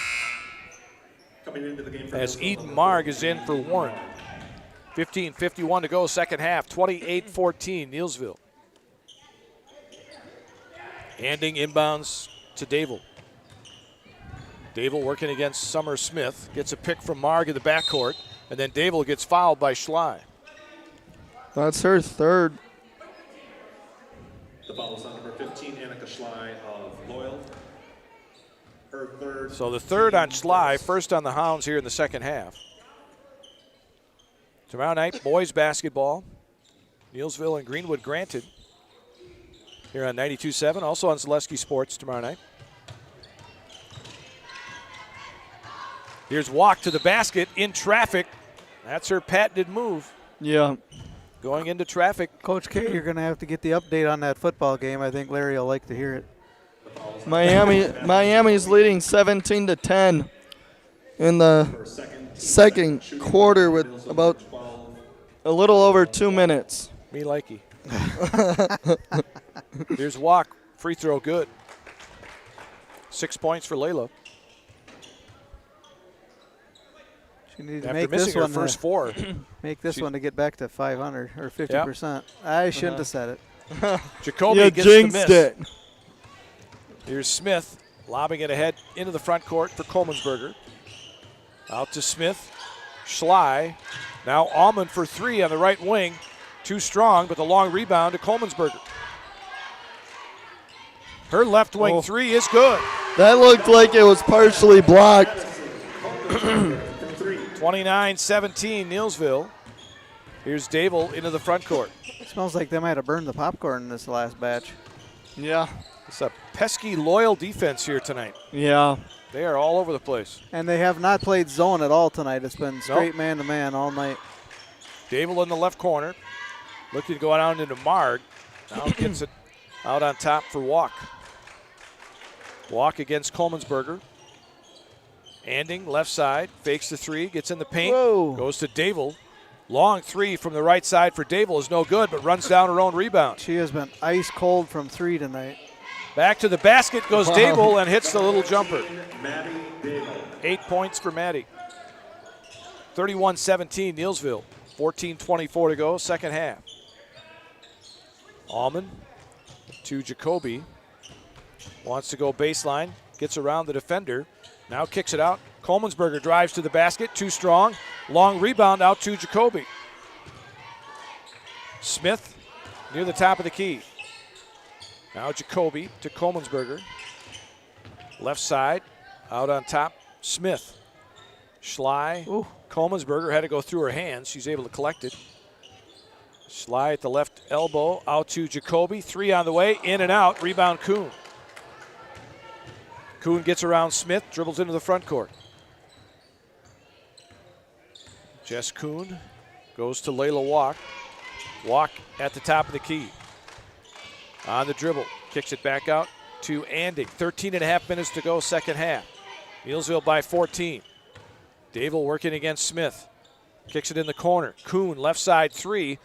Coming into the game As Eden Marg is in for Warren. 15:51 to go, second half. 28-14, Neillsville. Anding inbounds to Dable. Dable working against Summer Smith. Gets a pick from Marg in the backcourt. And then Dable gets fouled by Schley. That's her third. The foul is on number 15, Annika Schley of Loyal. Her third. So the third on Schley, first on the Hounds here in the second half. Tomorrow night, boys basketball. Neillsville and Greenwood Granted here on 92.7, also on Zaleski Sports tomorrow night. Here's walk to the basket in traffic. That's her patented move. Yeah. Going into traffic. Coach K, you're going to have to get the update on that football game. I think Larry will like to hear it. Miami's leading 17-10 in the second quarter with about a little over 2 minutes. Me likey. Here's walk. Free throw good. 6 points for Layla. She needs to After make missing this her one first 4. Make this one to get back to 500 or 50%. I shouldn't have said it. Jacoby You gets the jinxed miss. it. Here's Smith lobbing it ahead into the front court for Kolmensberger. Out to Smith. Schley. Now Allman for 3 on the right wing. Too strong, but the long rebound to Kolmensberger. Her left wing 3 is good. That looked like it was partially blocked. 29-17 Neillsville. Here's Dable into the front court. It smells like they might have burned the popcorn in this last batch. Yeah. It's a pesky Loyal defense here tonight. Yeah. They are all over the place. And they have not played zone at all tonight. It's been straight man-to-man all night. Dable in the left corner. Looking to go out into Marg. Now gets it out on top for Walk. Walk against Kolmensberger. Anding, left side, fakes the 3, gets in the paint, goes to Dable. Long 3 from the right side for Dable is no good, but runs down her own rebound. She has been ice cold from 3 tonight. Back to the basket goes Dable and hits the little jumper. 8 points for Maddie. 31-17 Neillsville. 14:24 to go, second half. Allman to Jacoby. Wants to go baseline, gets around the defender. Now kicks it out. Kolmensberger drives to the basket, too strong. Long rebound out to Jacoby. Smith near the top of the key. Now Jacoby to Kolmensberger. Left side, out on top, Smith. Schley. Kolmensberger had to go through her hands. She's able to collect it. Schley at the left elbow, out to Jacoby. 3 on the way, in and out. Rebound Kuhn. Kuhn gets around Smith, dribbles into the front court. Jess Kuhn goes to Layla Walk. Walk at the top of the key. On the dribble, kicks it back out to Anding. 13.5 minutes to go, second half. Neillsville by 14. Dable working against Smith. Kicks it in the corner. Kuhn, left side 3.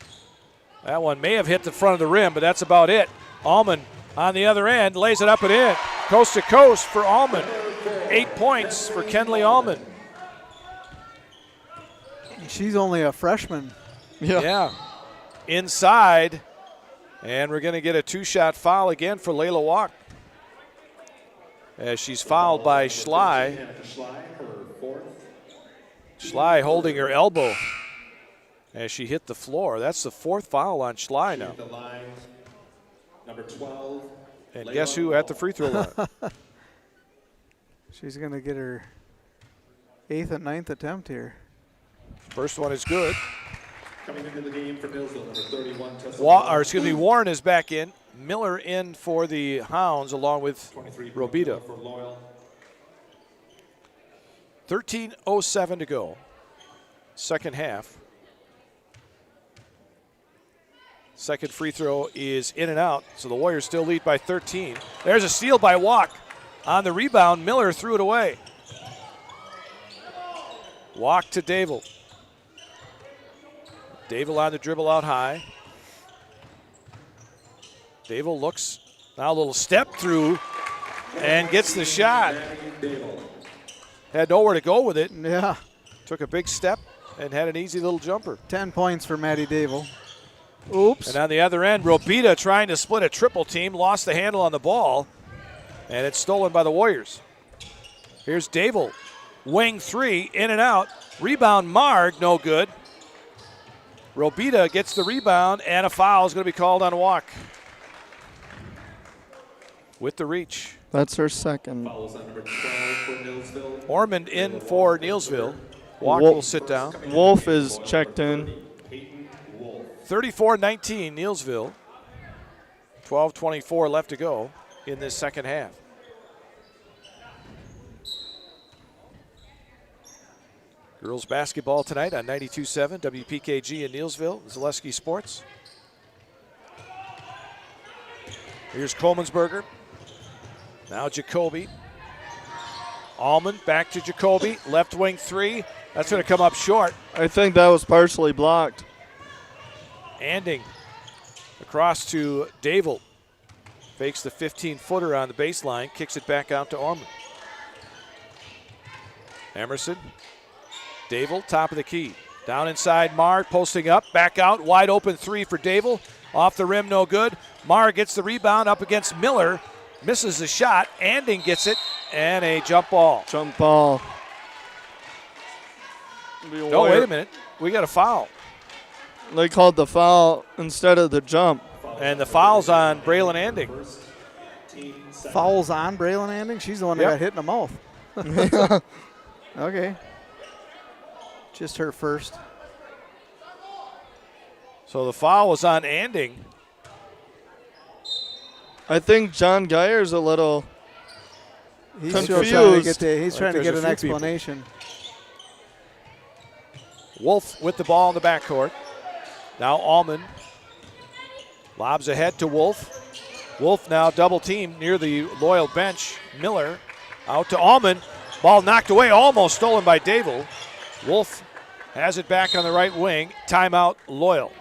That one may have hit the front of the rim, but that's about it. Allman on the other end, lays it up and in. Coast to coast for Allman. 8 points for Kenley Allman. She's only a freshman. Yeah. inside. And we're going to get a two-shot foul again for Layla Walk, as she's fouled by Schley. Schley holding her elbow as she hit the floor. That's the fourth foul on Schley now. Number 12. And guess who at the free throw line? She's going to get her 8th and 9th attempt here. First one is good. Coming into the game for Neillsville, number 31. Warren is back in. Miller in for the Hounds along with Robita. 13:07 to go. Second half. Second free throw is in and out, so the Warriors still lead by 13. There's a steal by Walk. On the rebound, Miller threw it away. Walk to Dable. Dable on the dribble out high. Dable looks, now a little step through and gets the shot. Had nowhere to go with it. Yeah. Took a big step and had an easy little jumper. 10 points for Maddie Dable. Oops. And on the other end, Robita trying to split a triple team, lost the handle on the ball, and it's stolen by the Warriors. Here's Dable. Wing three, in and out. Rebound Marg, no good. Robita gets the rebound, and a foul is going to be called on Walk. With the reach. That's her second. Fouls on number 12 for Neillsville. Ormond in for Neillsville. Walk will sit down. Wolf is checked in. 34-19 Neillsville. 12:24 left to go in this second half. Girls basketball tonight on 92.7 WPKG in Neillsville, Zaleski Sports. Here's Colemansberger. Now Jacoby. Almond back to Jacoby. Left wing three. That's going to come up short. I think that was partially blocked. Anding across to Dable. Fakes the 15-footer on the baseline. Kicks it back out to Ormond. Emerson. Dable, top of the key. Down inside, Marr posting up. Back out, wide open three for Dable. Off the rim, no good. Marr gets the rebound up against Miller. Misses the shot. Anding gets it, and a jump ball. Jump ball. Oh, wait a minute. We got a foul. They called the foul instead of the jump. And the foul's on Braylon Anding. Fouls on Braylon Anding? She's the one that got hit in the mouth. Okay. Just her first. So the foul was on Anding. I think John Geyer's a little confused. He's trying to get an explanation. Wolf with the ball in the backcourt. Now Allman lobs ahead to Wolf. Wolf now double teamed near the Loyal bench. Miller out to Allman. Ball knocked away, almost stolen by Dable. Wolf has it back on the right wing. Timeout, Loyal.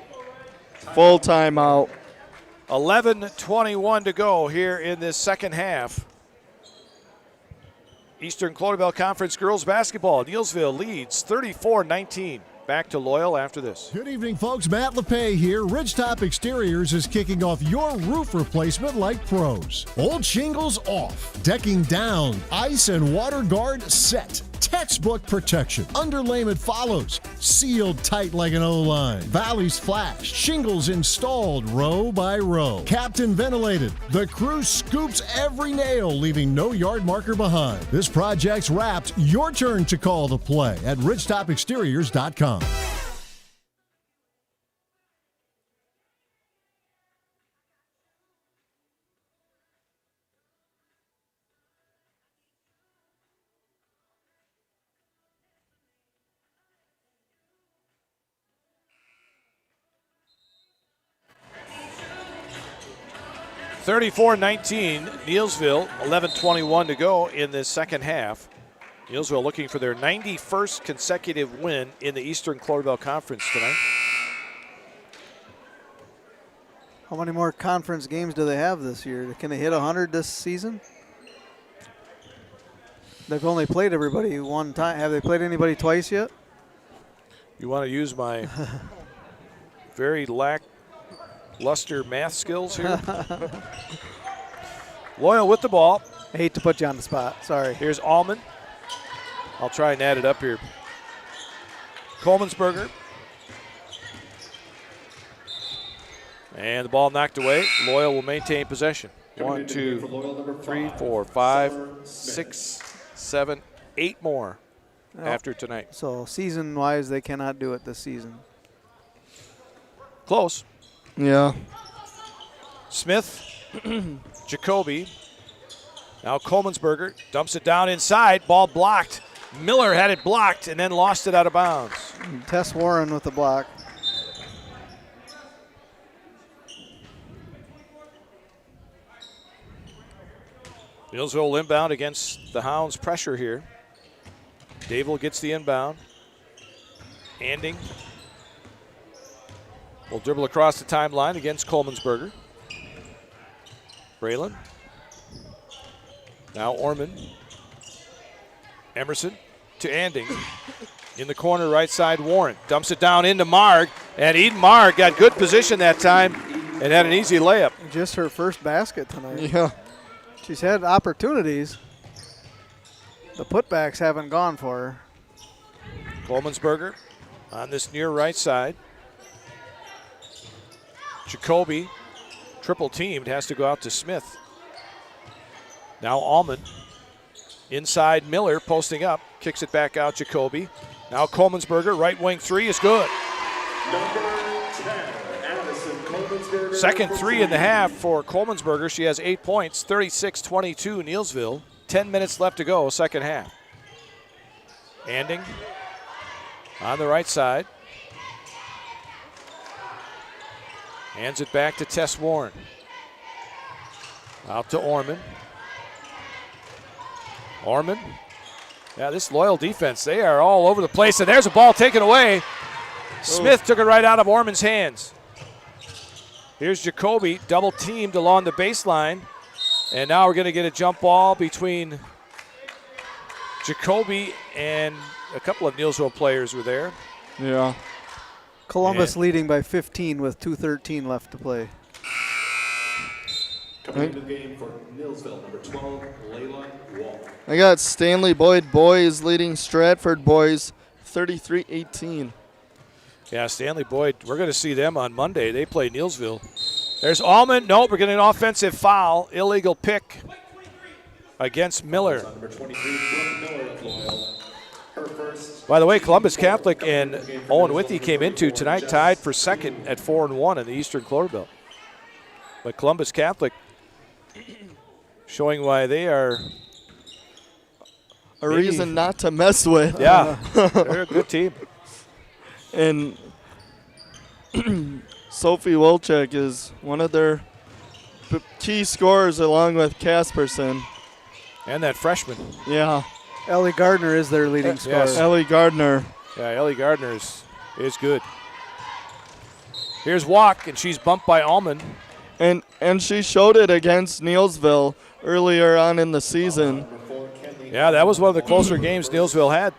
Full timeout. 11:21 to go here in this second half. Eastern Cloverville Conference girls basketball. Neillsville leads 34-19. Back to Loyal after this. Good evening, folks. Matt LePay here. Ridgetop Exteriors is kicking off your roof replacement like pros. Old shingles off, decking down, ice and water guard set. Textbook protection. Underlayment follows. Sealed tight like an O-line. Valleys flashed. Shingles installed row by row. Captain ventilated. The crew scoops every nail, leaving no yard marker behind. This project's wrapped. Your turn to call the play at ridgetopexteriors.com. (34-19) Neillsville, 11:21 to go in this second half. Neillsville looking for their 91st consecutive win in the Eastern Cloverville Conference tonight. How many more conference games do they have this year? Can they hit 100 this season? They've only played everybody one time. Have they played anybody twice yet? You want to use my very luster math skills here. Loyal with the ball. I hate to put you on the spot. Sorry. Here's Allman. I'll try and add it up here. Coleman'sberger. And the ball knocked away. Loyal will maintain possession. 1, 2, 3, 4, 5, 6, 7, 8 more after tonight. So season-wise, they cannot do it this season. Close. Yeah. Smith, Jacoby. Now Coleman'sberger dumps it down inside. Ball blocked. Miller had it blocked and then lost it out of bounds. Tess Warren with the block. Neillsville inbound against the Hounds' pressure here. Dable gets the inbound. Anding will dribble across the timeline against Coleman'sberger. Braylon. Now Orman. Emerson to Anding. In the corner, right side, Warren. Dumps it down into Marg. And Eden Marg got good position that time and had an easy layup. Just her first basket tonight. Yeah. She's had opportunities. The putbacks haven't gone for her. Coleman'sberger on this near right side. Jacoby, triple teamed, has to go out to Smith. Now Allman. Inside Miller, posting up. Kicks it back out, Jacoby. Now Coleman'sberger, right wing three is good. Second three in the half for Coleman'sberger. She has 8 points, 36-22 Neillsville. 10 minutes left to go, second half. Anding on the right side. Hands it back to Tess Warren. Out to Orman. Orman. Yeah, this Loyal defense, they are all over the place. And there's a ball taken away. Smith took it right out of Orman's hands. Here's Jacoby, double teamed along the baseline. And now we're going to get a jump ball between Jacoby and a couple of Neillsville players were there. Yeah. Columbus leading by 15 with 2:13 left to play. Coming into the game for Neillsville, number 12, Layla Wall. I got Stanley Boyd boys leading Stratford boys 33-18. Yeah, Stanley Boyd, we're going to see them on Monday. They play Neillsville. There's Allman. Nope, we're getting an offensive foul. Illegal pick against Miller. Number 23, Brooke Miller of Loyal. Her first. By the way, Columbus Catholic and Owen Withy came into tonight tied for second at 4-1 in the Eastern Clover Belt. But Columbus Catholic showing why they are a reason not to mess with. Yeah, they're a good team. And Sophie Wolchek is one of their key scorers along with Casperson. And that freshman. Yeah. Ellie Gardner is their leading scorer. Yes. Ellie Gardner. Yeah, Ellie Gardner is good. Here's Walk, and she's bumped by Allman. And she showed it against Neillsville earlier on in the season. Yeah, that was one of the closer games Neillsville had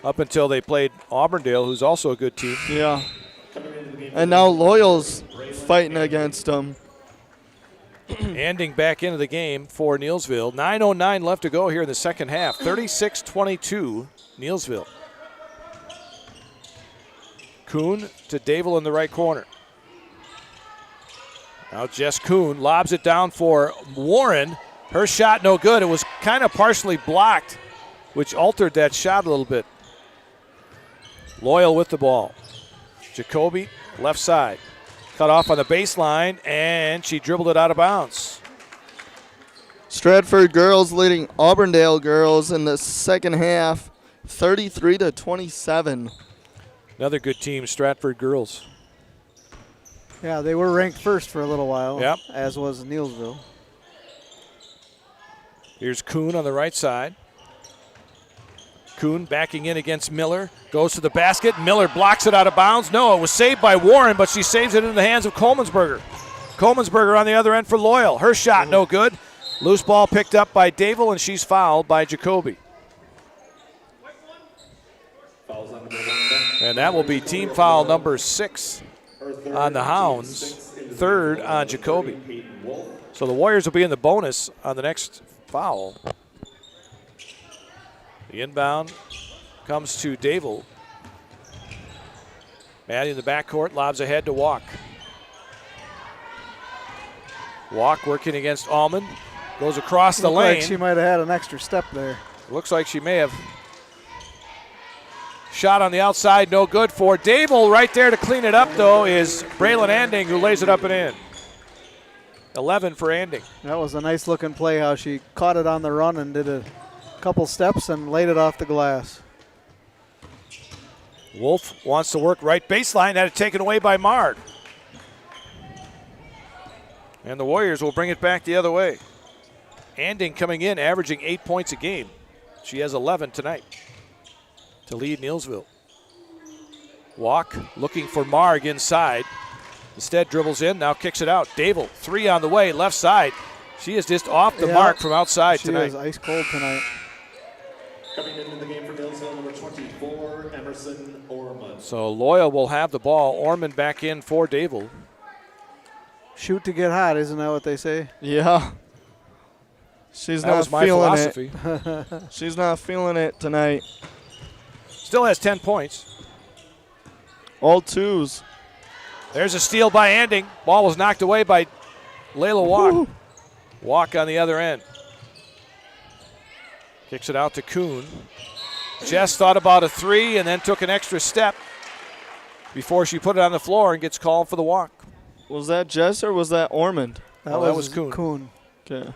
up until they played Auburndale, who's also a good team. Yeah. And now Loyal's fighting against them. Anding back into the game for Neillsville. 9:09 left to go here in the second half. 36-22 Neillsville. Kuhn to Dable in the right corner. Now Jess Kuhn lobs it down for Warren. Her shot no good. It was kind of partially blocked, which altered that shot a little bit. Loyal with the ball. Jacoby, left side. Cut off on the baseline, and she dribbled it out of bounds. Stratford girls leading Auburndale girls in the second half, 33-27. Another good team, Stratford girls. Yeah, they were ranked first for a little while, yep, as was Neillsville. Here's Kuhn on the right side. Kuhn backing in against Miller. Goes to the basket. Miller blocks it out of bounds. No, it was saved by Warren, but she saves it in the hands of Coleman'sberger. Coleman'sberger on the other end for Loyal. Her shot no good. Loose ball picked up by Dable, and she's fouled by Jacoby. And that will be team foul number 6. on the Hounds, third on Jacoby. So the Warriors will be in the bonus on the next foul. The inbound comes to Dable. Maddie in the backcourt, lobs ahead to Walk. Walk working against Allman. Goes across the lane. Like she might have had an extra step there. Looks like she may have. Shot on the outside, no good for Dable. Right there to clean it up, though, is Braylon Anding, who lays it up and in. 11 for Anding. That was a nice looking play, how she caught it on the run and did a couple steps and laid it off the glass. Wolf wants to work right baseline. Had it taken away by Marg. And the Warriors will bring it back the other way. Anding coming in, averaging 8 points a game. She has 11 tonight to lead Neillsville. Walk looking for Marg inside. Instead dribbles in, now kicks it out. Dable, 3 on the way, left side. She is just off the mark from outside tonight. She is ice cold tonight. Coming into the game for Neillsville, number 24, Emerson Orman. So Loyal will have the ball. Orman back in for Dable. Shoot to get hot, isn't that what they say? Yeah. She's That not was my feeling philosophy. it. She's not feeling it tonight. Still has 10 points. All twos. There's a steal by Anding. Ball was knocked away by Layla Walk. Woo. Walk on the other end. Kicks it out to Kuhn. Jess thought about a 3 and then took an extra step before she put it on the floor and gets called for the walk. Was that Jess or was that Ormond? That was Kuhn. Okay.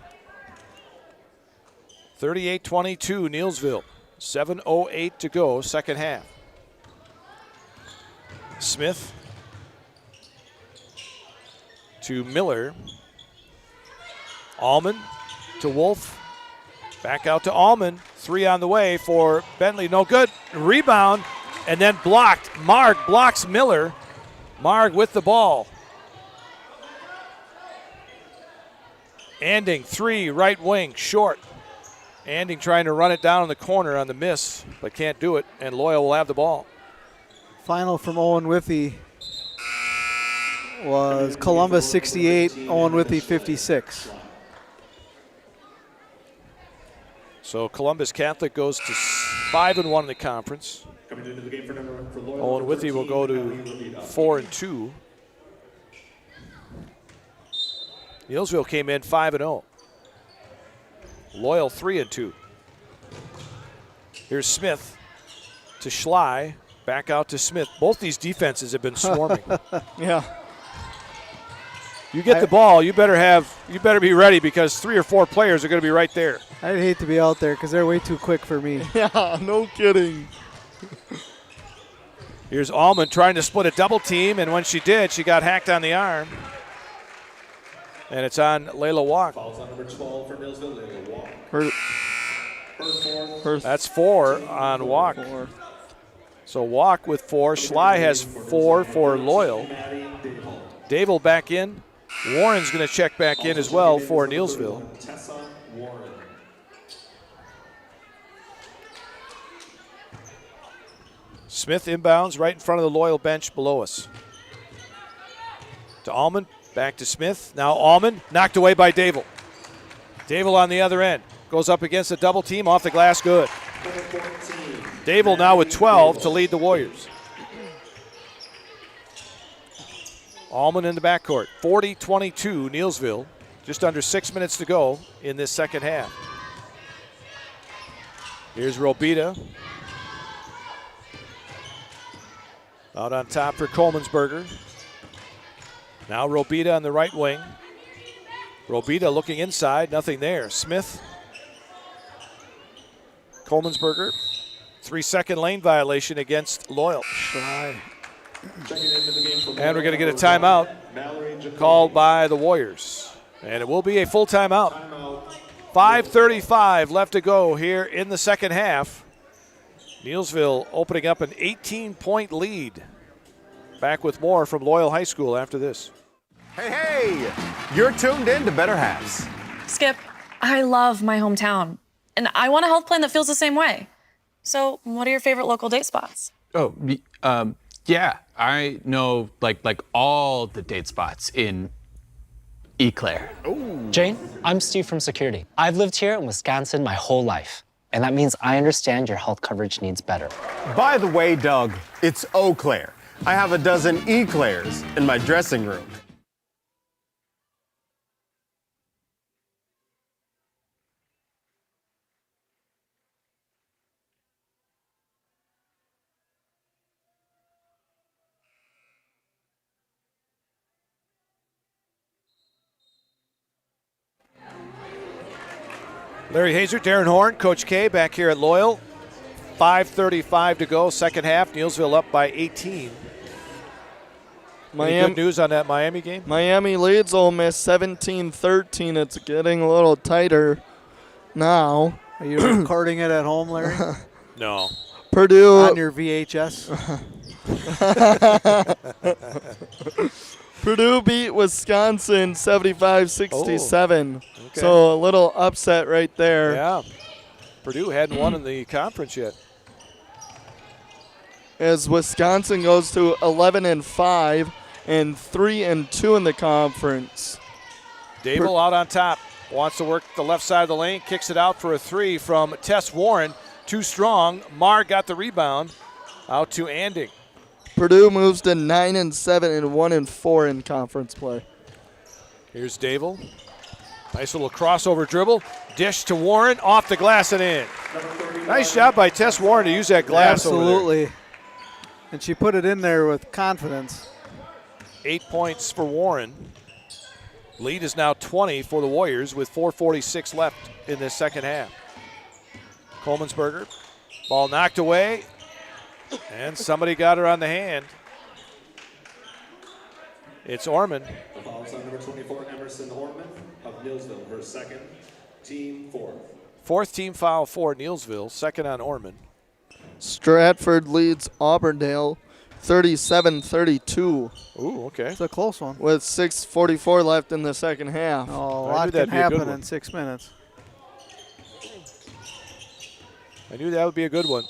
38-22, Neillsville. 7:08 to go, second half. Smith to Miller. Allman to Wolf. Back out to Allman. 3 on the way for Bentley. No good. Rebound and then blocked. Marg blocks Miller. Marg with the ball. Anding, 3, right wing, short. Anding trying to run it down in the corner on the miss, but can't do it, and Loyal will have the ball. Final from Owen Withy was Columbus 68, Owen Withy 56. So Columbus Catholic goes to 5-1 in the conference. Coming into the game for Loyal. Owen Withy will go to 4-2. Neillsville came in 5-0. Loyal 3-2. Here's Smith to Schley. Back out to Smith. Both these defenses have been swarming. Yeah. You get the ball, you better be ready because 3 or 4 players are going to be right there. I'd hate to be out there because they're way too quick for me. Yeah, no kidding. Here's Allman trying to split a double team, and when she did, she got hacked on the arm. And it's on Layla Walk. Fouls on number 12 for Neillsville, Layla Walk. That's 4 on Walk. So Walk with 4. Schley has 4 for Loyal. Dable back in. Warren's going to check back in as well for Neillsville. Smith inbounds right in front of the Loyal bench below us. To Allman, back to Smith. Now Allman knocked away by Dable. Dable on the other end. Goes up against a double team, off the glass, good. Dable now with 12 to lead the Warriors. Allman in the backcourt. 40-22, Neillsville. Just under 6 minutes to go in this second half. Here's Robita. Out on top for Coleman'sberger. Now Robita on the right wing. Robita looking inside, nothing there. Smith. Coleman'sberger. 3-second lane violation against Loyal. And we're going to get a timeout called by the Warriors. And it will be a full timeout. 5:35 left to go here in the second half. Neillsville opening up an 18-point lead. Back with more from Loyal High School after this. Hey, you're tuned in to Better Halves. Skip, I love my hometown, and I want a health plan that feels the same way. So what are your favorite local date spots? Oh, Yeah, I know like all the date spots in Eau Claire. Jane, I'm Steve from security. I've lived here in Wisconsin my whole life, and that means I understand your health coverage needs better. By the way, Doug, it's Eau Claire. I have a dozen Eclairs in my dressing room. Larry Hazer, Darren Horn, Coach K back here at Loyal. 5:35 to go, second half. Neillsville up by 18. Any good news on that Miami game? Miami leads Ole Miss 17-13. It's getting a little tighter now. Are you recording it at home, Larry? No. Purdue. On your VHS? Purdue beat Wisconsin 75-67. Okay. So a little upset right there. Yeah. Purdue hadn't won in the conference yet. As Wisconsin goes to 11-5 and 3-2 in the conference. Dable out on top. Wants to work the left side of the lane. Kicks it out for a three from Tess Warren. Too strong. Marr got the rebound. Out to Anding. Purdue moves to 9-7 and 1-4 in conference play. Here's Dable. Nice little crossover dribble. Dish to Warren. Off the glass and in. Nice job by Tess Warren to use that glass over there. Absolutely. And she put it in there with confidence. 8 points for Warren. Lead is now 20 for the Warriors with 4:46 left in this second half. Coleman'sberger. Ball knocked away. And somebody got her on the hand. It's Orman. The foul's on number 24, Emerson Orman of Neillsville, her second, team fourth. Fourth team foul for Neillsville, second on Orman. Stratford leads Auburndale 37-32. Ooh, okay. It's a close one. With 6:44 left in the second half. Oh, a lot can happen in 6 minutes. I knew that would be a good one.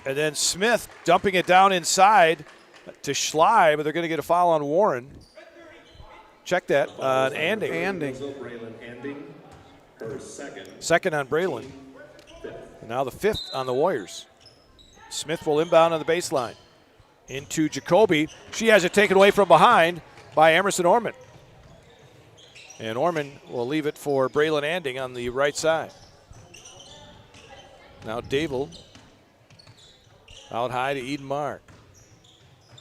And then Smith dumping it down inside to Schley, but they're going to get a foul on Warren. Check that on Anding. Anding, her second. Second on Braylon. And now the fifth on the Warriors. Smith will inbound on the baseline. Into Jacoby. She has it taken away from behind by Emerson Orman. And Orman will leave it for Braylon Anding on the right side. Now Dable out high to Eden Marg.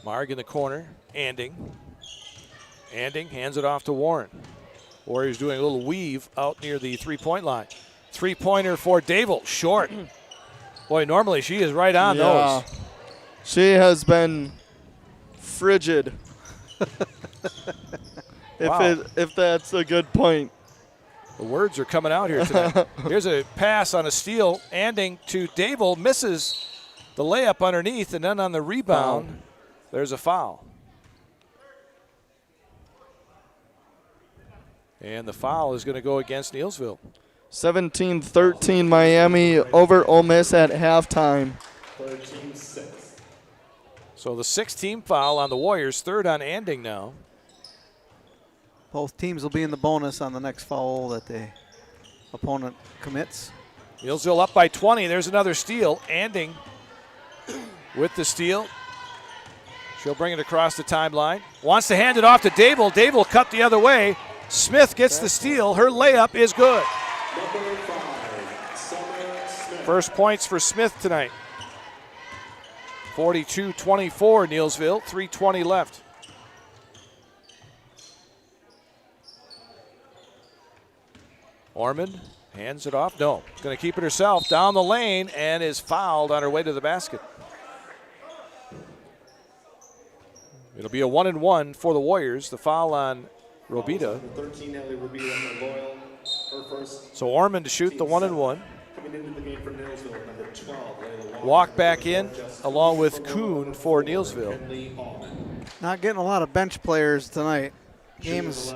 Marg in the corner. Anding. Anding hands it off to Warren. Warriors doing a little weave out near the three-point line. Three-pointer for Dable. Short. Boy, normally she is right on those. She has been frigid. if that's a good point. The words are coming out here tonight. Here's a pass on a steal. Anding to Dable. Misses the layup underneath, and then on the rebound, there's a foul. And the foul is going to go against Neillsville. 17-13 Miami over Ole Miss at halftime. 13-6. So the sixth team foul on the Warriors, third on Anding now. Both teams will be in the bonus on the next foul that the opponent commits. Neillsville up by 20. There's another steal. Anding with the steal. She'll bring it across the timeline. Wants to hand it off to Dable. Dable cut the other way. Smith gets the steal. Her layup is good. First points for Smith tonight. 42-24 Neillsville, 3:20 left. Orman hands it off. No, going to keep it herself down the lane and is fouled on her way to the basket. It'll be a 1-and-1 for the Warriors. The foul on Robita. 13, Ellie Robita, Loyal, her first. So Orman to shoot the 1-and-1. Coming into the game for Neillsville, number 12. Walk back in along with Kuhn for Neillsville. Not getting a lot of bench players tonight. Game's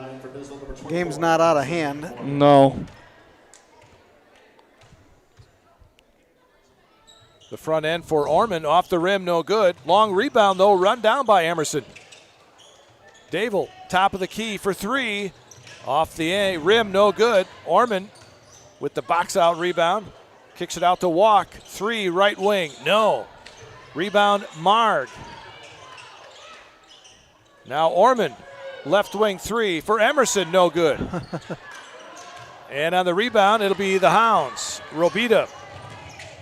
not out of hand. No. The front end for Orman, off the rim, no good. Long rebound, though, run down by Emerson. Dable, top of the key for three. Off the rim, no good. Orman with the box out rebound. Kicks it out to Walk. Three, right wing, no. Rebound, Marg. Now Orman, left wing three for Emerson, no good. And on the rebound, it'll be the Hounds. Robita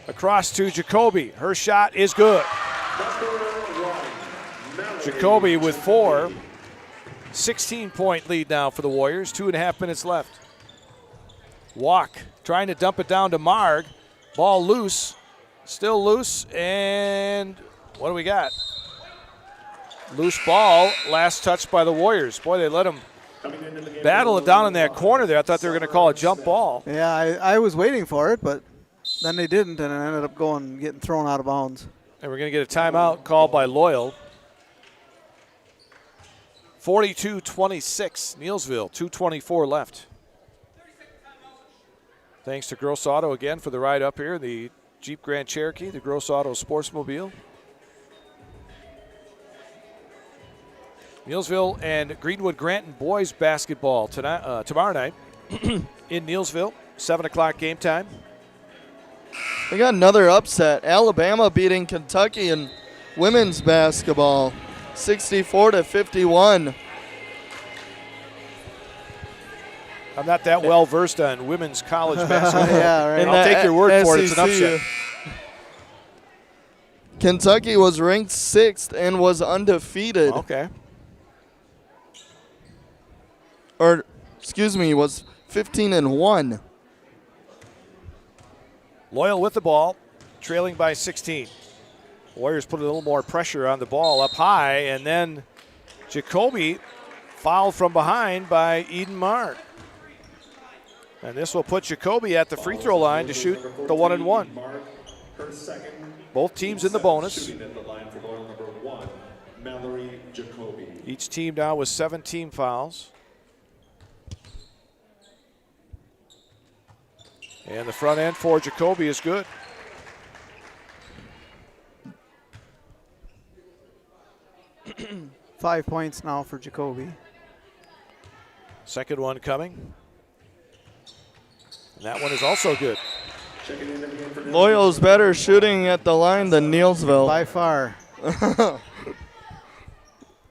across to Jacoby. Her shot is good. Jacoby with 4. 16-point lead now for the Warriors. 2.5 minutes left. Walk trying to dump it down to Marg. Ball loose. Still loose. And what do we got? Loose ball. Last touch by the Warriors. Boy, they let them battle it down in that corner there. I thought they were going to call a jump ball. Yeah, I was waiting for it, but then they didn't, and it ended up getting thrown out of bounds. And we're going to get a timeout called by Loyal. 42-26, Neillsville, 2:24 left. Thanks to Gross Auto again for the ride up here, the Jeep Grand Cherokee, the Gross Auto Sportsmobile. Neillsville and Greenwood Granton boys basketball tonight, tomorrow night in Neillsville, 7 o'clock game time. We got another upset. Alabama beating Kentucky in women's basketball, 64-51. I'm not that well versed on women's college basketball. Yeah, right. I'll take your word for it. It's an upset. Kentucky was ranked 6th and was undefeated. Okay. Or, excuse me, was 15-1. Loyal with the ball, trailing by 16. Warriors put a little more pressure on the ball up high, and then Jacoby fouled from behind by Eden Marg. And this will put Jacoby at the free throw line to shoot the 1-and-1. Both teams in the bonus. Each team now with 17 fouls. And the front end for Jacoby is good. Five points now for Jacoby. Second one coming. And that one is also good. Loyal's better shooting at the line than Neillsville. By far.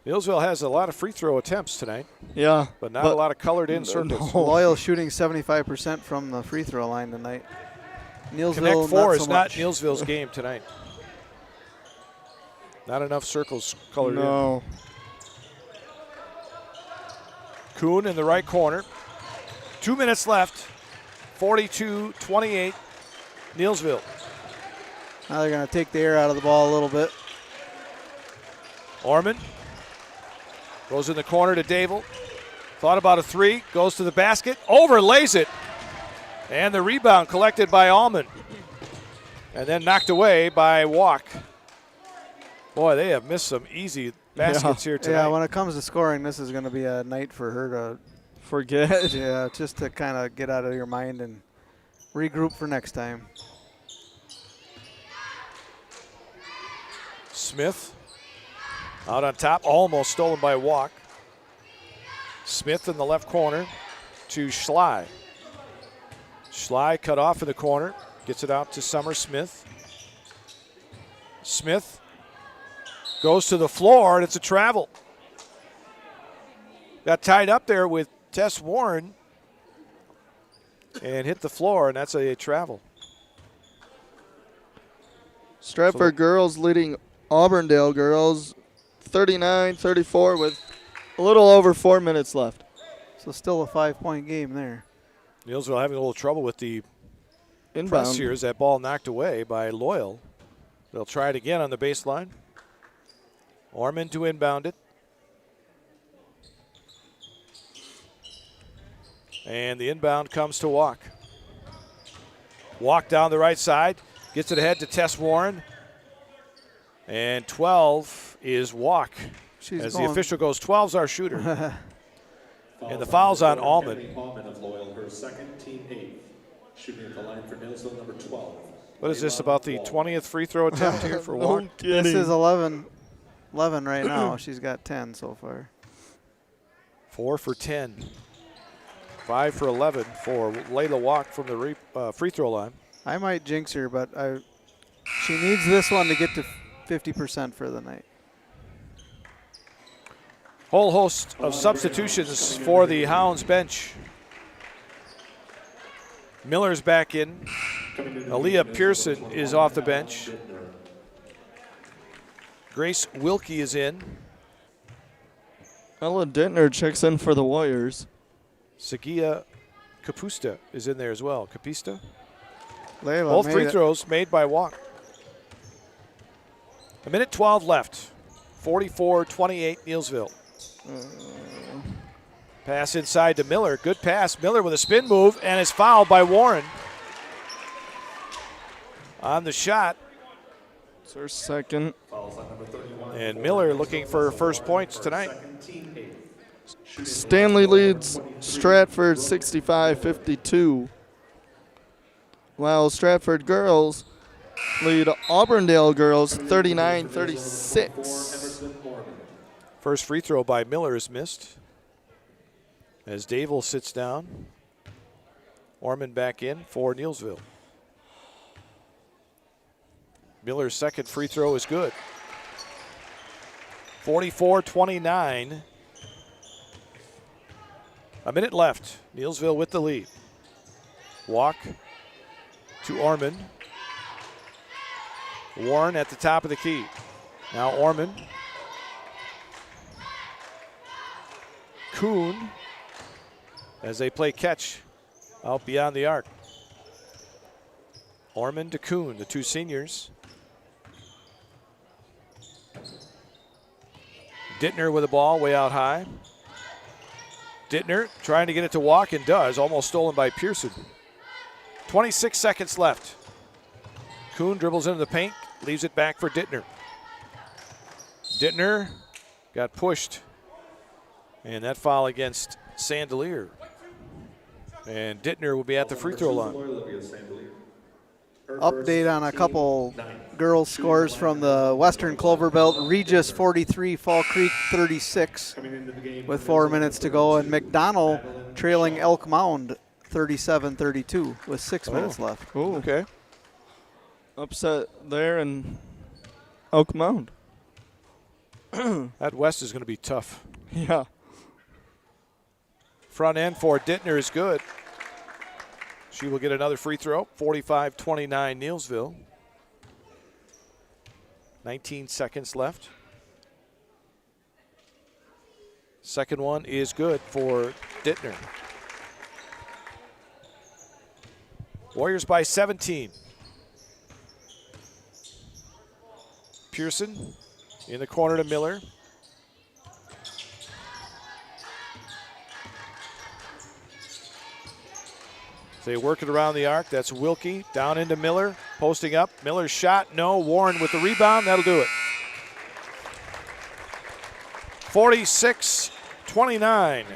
Neillsville has a lot of free throw attempts tonight. Yeah. But not a lot of colored in circles. Loyal shooting 75% from the free throw line tonight. Neillsville, Connect 4 is so not much. Neillsville's game tonight. Not enough circles colored in. No. Kuhn in the right corner. 2 minutes left. 42-28, Neillsville. Now they're going to take the air out of the ball a little bit. Orman goes in the corner to Dable. Thought about a three, goes to the basket, overlays it. And the rebound collected by Allman. And then knocked away by Walk. Boy, they have missed some easy baskets here tonight. Yeah, when it comes to scoring, this is going to be a night for her to forget. Yeah, just to kind of get out of your mind and regroup for next time. Smith out on top, almost stolen by Walk. Smith in the left corner to Schley. Schley cut off in the corner, gets it out to Summer Smith. Smith goes to the floor, and it's a travel. Got tied up there with Tess Warren and hit the floor, and that's a travel. Stratford girls leading Auburndale girls 39-34 with a little over 4 minutes left. So still a 5-point game there. Neillsville having a little trouble with the inbound press here as that ball knocked away by Loyal. They'll try it again on the baseline. Orman to inbound it. And the inbound comes to Walk. Walk down the right side, gets it ahead to Tess Warren. And 12 is Walk. As the official goes, 12's our shooter. And the foul's on Allman. Allman of Loyal, her second, team 8. Shooting at the line for Neillsville, number 12. What is this, about the 20th free throw attempt here for Warren? This is 11 right now. She's got 10 so far. 4 for 10. 5 for 11 for Layla Walk from the free throw line. I might jinx her, but she needs this one to get to 50% for the night. Whole host of substitutions for the Hounds bench. Miller's back in. Aaliyah Pearson is off the bench. Grace Wilkie is in. Ella Dittner checks in for the Warriors. Sagia Capusta is in there as well. Capista? Layla both made free it. throws made by Walk. 1:12 left. 44-28 Neillsville. Pass inside to Miller. Good pass. Miller with a spin move and is fouled by Warren. On the shot. It's her second. And Miller looking for her first points tonight. Stanley leads Stratford 65-52. While Stratford girls lead Auburndale girls 39-36. First free throw by Miller is missed. As Dable sits down. Orman back in for Neillsville. Miller's second free throw is good. 44-29. A minute left. Neillsville with the lead. Walk to Orman. Warren at the top of the key. Now Orman. Kuhn as they play catch out beyond the arc. Orman to Kuhn, the two seniors. Dittner with the ball way out high. Dittner trying to get it to Walk and does, almost stolen by Pearson. 26 seconds left. Kuhn dribbles into the paint, leaves it back for Dittner. Dittner got pushed. And that foul against Sandelier. And Dittner will be at the free throw line. Update on a couple girls' scores from the Western Clover Belt. Regis 43, Fall Creek 36 with 4 minutes to go. And McDonald trailing Elk Mound 37-32 with 6 minutes left. Ooh. Okay. Upset there in Elk Mound. That West is going to be tough. Yeah. Front end for Dittner is good. She will get another free throw. 45-29 Neillsville. 19 seconds left. Second one is good for Dittner. Warriors by 17. Pearson in the corner to Miller. They work it around the arc. That's Wilkie down into Miller, posting up. Miller's shot, no. Warren with the rebound. That'll do it. 46-29.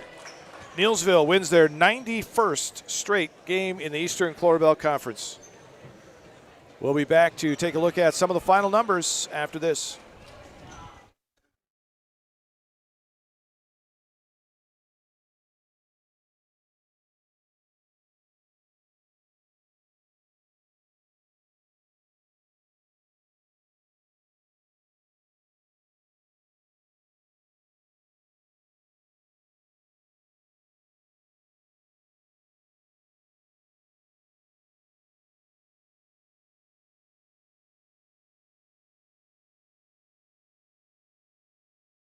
Neillsville wins their 91st straight game in the Eastern Clover Belt Conference. We'll be back to take a look at some of the final numbers after this.